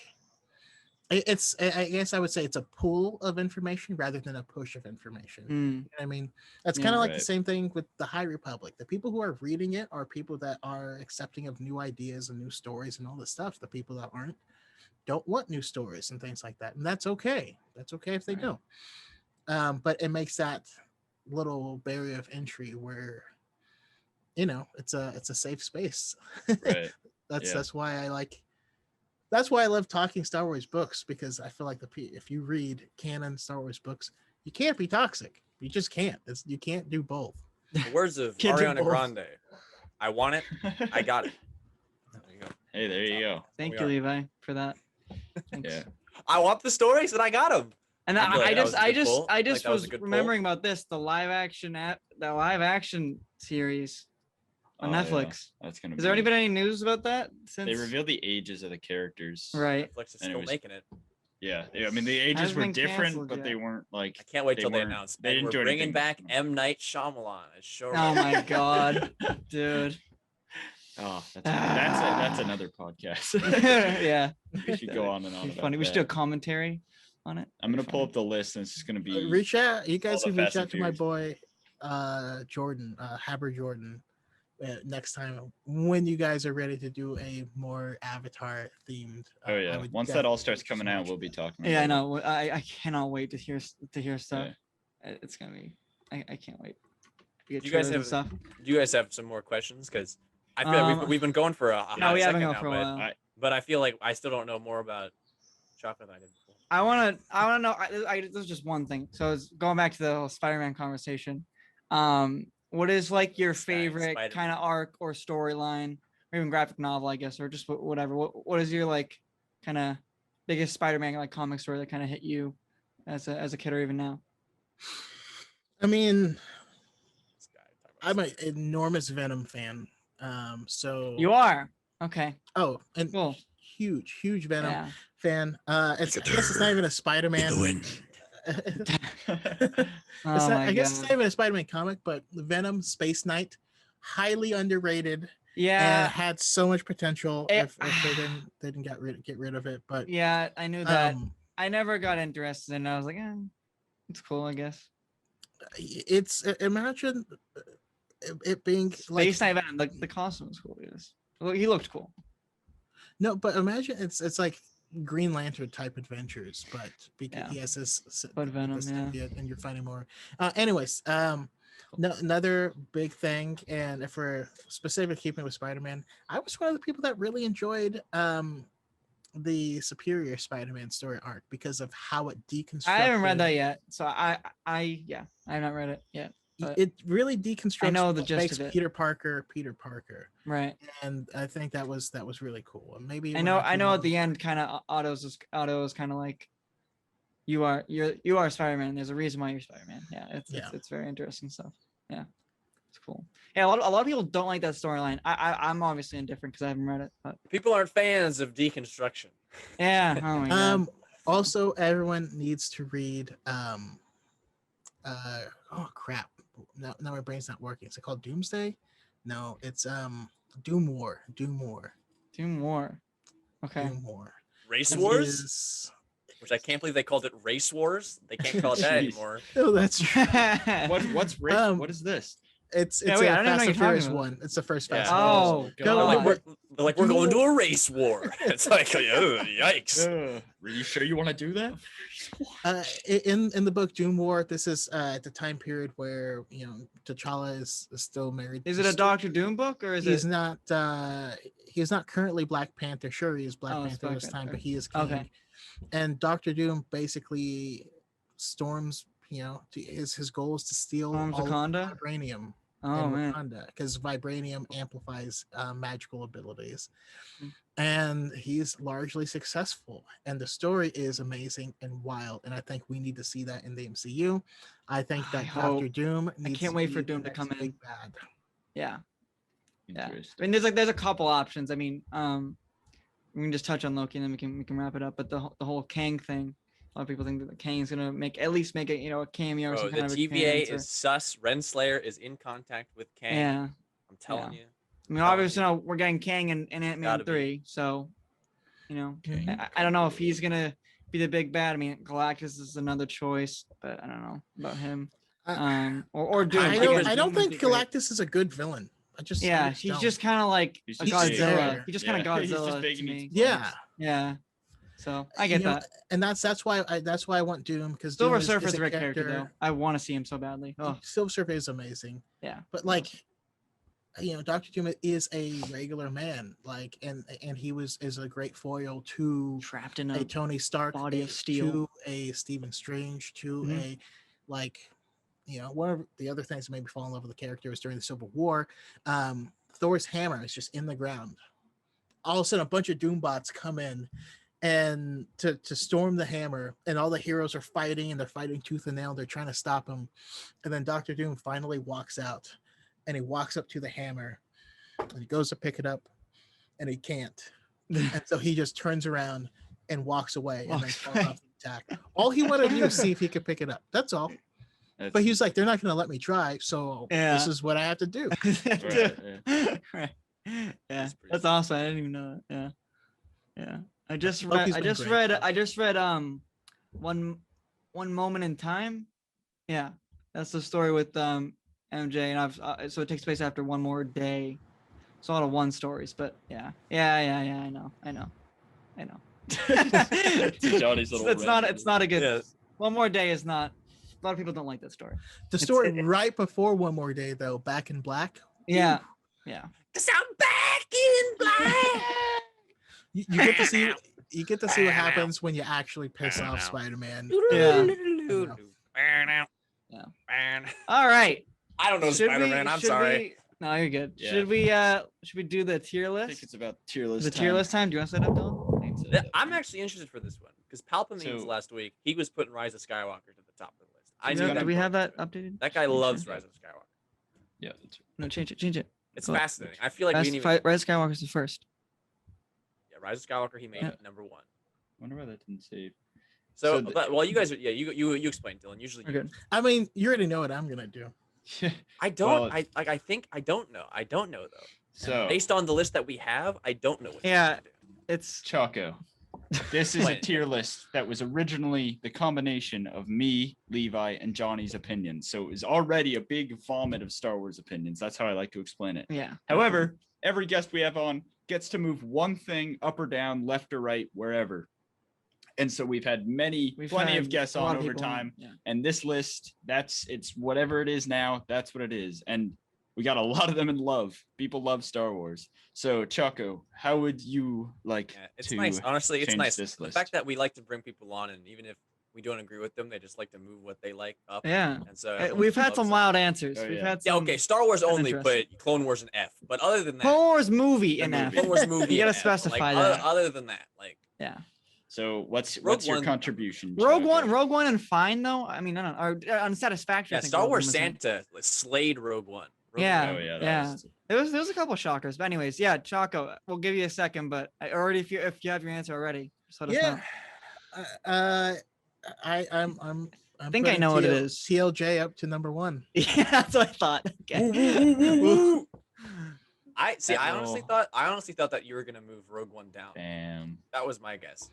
it's I guess I would say it's a pool of information rather than a push of information. You know what I mean? That's Yeah. kind of like the Right. same thing with the High Republic. The people who are reading it are people that are accepting of new ideas and new stories and all this stuff. The people that aren't don't want new stories and things like that. And that's okay. That's okay if they Right. don't. But it makes that little barrier of entry where it's a safe space. Right. Yeah. That's why I love talking Star Wars books, because I feel like if you read canon Star Wars books, you can't be toxic. You just can't. You can't do both. The words of Can't do Ariana both. Grande. I want it. I got it. There you go. Hey, there you go. Thank We you, are. Levi, for that. Thanks. Yeah. I want the stories and I got them. And I feel like I that just, was a I good just, pull. I Like, just that was was a good pull. remembering about this, the live action series on Oh, yeah. Netflix. That's gonna. Has there be- been any news about that since? They revealed the ages of the characters. Right. Netflix is And it still was- making it. Yeah. I mean, the ages Hasn't were been different, canceled but yet. they weren't like. I can't wait They till they weren't- announce. they and didn't we're do bringing anything. back M. Night Shyamalan as showrunner. Oh my god, dude. Oh, that's another podcast. Yeah. We should go on and on. It'd be about funny. We should do a that. commentary on it. I'm gonna Be pull funny. up the list, and it's just gonna be. Reach out. You guys the can reach Fast and out to my Furious. boy, Jordan, Haber Jordan, next time when you guys are ready to do a more Avatar themed. Oh I yeah. would Once that all definitely starts coming out, watch we'll be that. talking. Yeah, I about know. I cannot wait to hear stuff. It's gonna be. I can't wait. We get You guys trailers and have- stuff. Do you guys have some more questions? Because I feel like we've been going for a No, hot we have second been going now, for a but, while. but I feel like I still don't know more about chocolate than I did before. I wanna know. There's just one thing. So it's going back to the whole Spider-Man conversation. What is like your favorite Spider-Man. kind of arc or storyline, or even graphic novel, I guess, or just whatever? What is your like kind of biggest Spider-Man like comic story that kind of hit you as a kid or even now? I mean, This guy talking about I'm an enormous Venom fan. So You are okay. Oh, and Cool. huge Venom Yeah. fan. I guess it's not even a Spider-Man. Oh I guess it's God. not even a Spider-Man comic, but Venom Space Knight, highly underrated and Yeah. had so much potential It- if they didn't get rid of it. But Yeah. I knew that. um, I never got interested in it. I was like, it's cool, I guess. it's imagine it being like Space Knight Venom, the costume was cool. He looked cool. no, but imagine it's like Green Lantern type adventures, but because Yeah. he has this But Venom, this yeah. symbiote and you're fighting more. Anyways, no, another big thing, and if we're specifically keeping with Spider-Man, I was one of the people that really enjoyed the Superior Spider-Man story arc because of how it deconstructed. I haven't read that yet, so I have not read it yet. but- It really deconstructs know the what gist makes of it. Peter Parker, Right. and I think that was really cool. And maybe I know at the end, kind of Otto is kind of like, you are Spider-Man. There's a reason why you're Spider-Man. Yeah, it's very interesting stuff. It's cool. Yeah, a lot of people don't like that storyline. I'm obviously indifferent because I haven't read it. But People aren't fans of deconstruction. yeah. Oh my god. Also, everyone needs to read. Oh crap! Now my brain's not working. Is it called Doomsday? No, it's Doom War. Doom War. Doom War. Okay. Doom War. Race This Wars, is- which I can't believe they called it Race Wars. They can't call it that Jeez. anymore. Oh, that's true. What's race? What is this? It's Yeah, wait, I a don't even know Fast what and you're Furious talking about. one. It's the first Yeah. Fast. and Furious. Oh, Go They're like, God. we're like, we're going to a race war. It's like, oh, yikes. Are you sure you want to do that? In the book Doom War, this is at the time period where T'Challa is still married. Is it a Doctor Doom book or is He's it? not. He's not currently Black Panther. Sure, he is Black Oh, it's Panther Black this time, Panther. but he is king. Okay. And Doctor Doom basically storms. His goal is to steal Storms all of Wakanda? vibranium. Oh in man. Wakanda, because vibranium amplifies magical abilities, Mm. and he's largely successful. And the story is amazing and wild, and I think we need to see that in the MCU. I think I that hope. Doctor Doom. Needs can't to wait be for the Doom to next come in. big bad. Yeah. Yeah. I Interesting. mean, there's a couple options. I mean, we can just touch on Loki and then we can wrap it up. But the whole Kang thing, a lot of people think that Kang's gonna at least make a a cameo or Bro, some the kind of TVA appearance or- is sus. Renslayer is in contact with Kang. Yeah. I'm telling you. I mean, obviously, we're getting Kang in Ant-Man Gotta be. 3, so Mhm. I don't know if he's gonna be the big bad. I mean, Galactus is another choice, but I don't know about him. Or Doom. I guess don't Doom would think be great. Galactus is a good villain. I just He's don't. just kind of like He's a just big. Godzilla. He just kind of Yeah, he's just Godzilla big to and me. he's- Yeah. Yeah. So I get that. And that's why I want Doom, because Silver Surfer's a great character though. I want to see him so badly. Oh Silver Surfer is amazing. yeah. But like, Doctor Doom is a regular man, like, and he is a great foil to Trapped in a a Tony Stark, body of steel. to a Stephen Strange, to Mhm. a like, one of the other things that made me fall in love with the character was during the Civil War. Thor's hammer is just in the ground. All of a sudden, a bunch of Doombots come in and to storm the hammer, and all the heroes are fighting, and they're fighting tooth and nail. They're trying to stop him, and then Doctor Doom finally walks out, and he walks up to the hammer, and he goes to pick it up, and he can't, and so he just turns around and walks away, and then Walks falls away. off the attack. All he wanted to do was see if he could pick it up. That's all. That's- But he was like, "They're not going to let me try, so Yeah. this is what I have to do." Right. Yeah, That's pretty that's awesome. I didn't even know that. Yeah. I just Loki's read. been great. I just read. One moment in time. Yeah, that's the story with MJ, and so it takes place after one more day. It's a lot of one stories, but yeah. I know. Johnny's little It's not a good. Yeah. One more day is not. A lot of people don't like that story. The story right before One More Day, though, Back in Black. Yeah. Cause I'm back in black. You get to see what happens when you actually piss off Spider-Man. Yeah. Man. All right. I don't know Spider-Man. I'm should sorry. we- no, you're good. Yeah. Should we do the tier I think list? it's about tier list. The tier time. list time. Do you want to set up, Dylan? Yeah, I'm actually interested for this one because Palpatine's So- last week he was putting Rise of Skywalker to the top of the list. I Do knew we- that. do we have going that into it. updated? That guy loves Rise of Skywalker. Yeah. That's No, change it. It's Cool. fascinating. I feel like we didn't even. Rise of Skywalker's the first. Yeah, Rise of Skywalker he made Yeah. it number one. wonder why that didn't save. So, So the- but while you guys are, yeah, you explain, Dylan. Usually, We're you- good. I mean, you already know what I'm gonna do. I don't. Well, I think I don't know. I don't know though. So Based on the list that we have, I don't know what. you're Yeah. gonna do. It's Choco. This is a Explain. tier list that was originally the combination of me, Levi, and Johnny's opinions. So it was already a big vomit of Star Wars opinions. That's how I like to explain it. yeah. However, every guest we have on gets to move one thing up or down, left or right, wherever. And so we've had plenty of guests a lot on of over people on, time. Yeah. And this list, it's whatever it is now, that's what it is. And we got a lot of them in love. People love Star Wars. So Choco, how would you like Yeah, it's to nice. Honestly, it's change nice. this The list? fact that we like to bring people on, and even if we don't agree with them, they just like to move what they like up. Yeah. And so We've had loves some it. wild answers. Oh, We've yeah. had Yeah, some. okay. Star Wars That's only interesting. put Clone Wars in F, but other than that, Clone Wars movie The in F. movie. Clone Wars movie. You in gotta F. specify like, that. Other than that, like Yeah. So what's Rogue your One- contribution? Rogue Choco? One and fine though. I mean, no, or unsatisfactory. yeah, I think Star Rogue Wars One was in. Santa slayed Rogue One. Yeah, Oh yeah. that yeah. was- There was a couple shockers, but anyways, yeah, Choco. We'll give you a second, but I already if you have your answer already, just let us Yeah. know. I'm think I putting know what it is. TLJ up to number 1. Yeah, that's what I thought. Okay. Woo, woo, woo, woo, woo. I see. That I honestly will- thought that you were gonna move Rogue One down. Damn. That was my guess.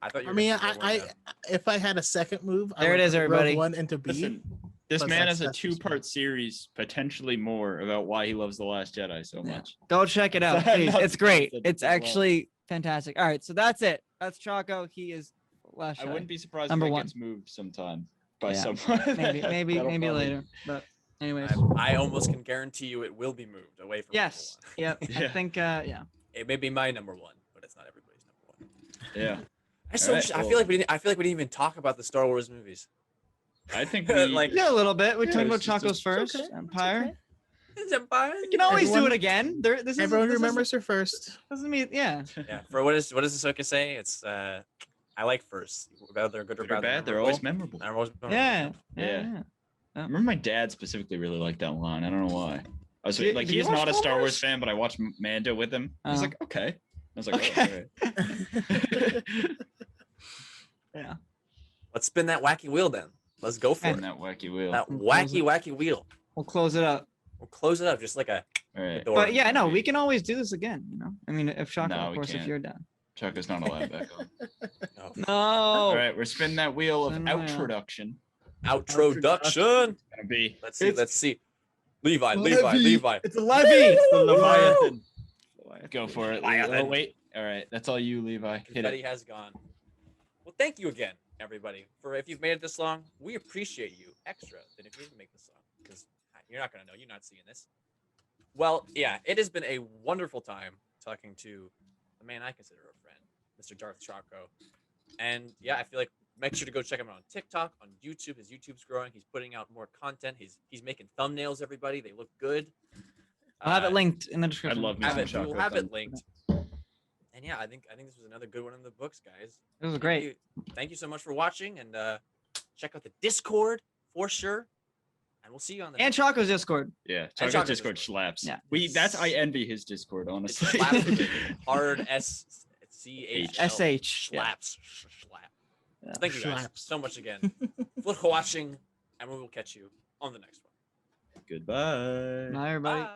I thought you I were mean, gonna move Rogue One down. if I had a second move, I There it would is, put Rogue everybody. One into B. Listen, this But man that's- has a that's just me. two-part series, potentially more, about why he loves The Last Jedi so Yeah. much. Go check it out, Not please. It's great. something It's as well. actually fantastic. All right, so that's it. That's Choco. He is last. I wouldn't be surprised Number if it one. gets moved sometime by Yeah. someone. maybe That'll probably- later. But anyways, I almost can guarantee you it will be moved away from. yes, Number yep. I Yeah. think yeah. It may be my number 1, but it's not everybody's number 1. Yeah, I so Alright, I well- feel like we didn't even talk about the Star Wars movies. I think we Like- Yeah, a little bit. We Yeah, talked about it's just- Choco's it's first okay, it's Empire. okay. It's Empire. We can always do Everyone- it again. This is Everyone this remembers her first. Doesn't mean yeah. Yeah. For what does Ahsoka say? It's I like first. Whether they're good or good or bad, bad, they're always memorable. They're always memorable. Yeah. Yeah. Yeah. I remember my dad specifically really liked that line. I don't know why. I was Did- like, did you he's watch not a Star Star Wars Wars? fan, but I watched Mando with him. I was Oh. like, okay. I was like, Okay. oh, all right. Yeah. Let's spin that wacky wheel then. Let's go for And it. that wacky wheel. That We'll close wacky wheel. We'll close it up. We'll close it up just like a All right. door. But yeah, no, we can always do this again. You know, I mean, if Choco, No, of we course, if can't. you're down. Chuck is not allowed back on. Oh. No. All right, we're spinning that wheel of Spin the wheel. outroduction. Outroduction. Gonna be Let's see. It's- Let's see. Levi. Levy. Levi. It's a levy. the Woo! Leviathan. Go for it. Leviathan. Oh, wait. All right, that's all you, Levi. Hit Confetti it. has gone. Well, thank you again, everybody, for if you've made it this long. We appreciate you extra than if you didn't make this long, because you're not gonna know. You're not seeing this. Well, yeah, it has been a wonderful time talking to the man I consider a friend, Mr. Darth Choco. And yeah, I feel like make sure to go check him out on TikTok, on YouTube. His YouTube's growing. He's putting out more content. He's making thumbnails. Everybody, they look good. I'll have it linked in the I description. love me Have some it. We'll chocolate have it thumbs. linked. And yeah, I think this was another good one in the books, guys. It was Thank great. you- Thank you so much for watching, and check out the Discord for sure. And we'll see you on the And next Choco's Discord. Yeah, Choco's Choco's Discord Discord. slaps. Yeah. I envy his Discord, It honestly. slaps hard SCH SH. Yeah. slaps slap. Yeah. Thank you guys Slaps. so much again for watching, and we will catch you on the next one. Goodbye. Bye, everybody. Bye.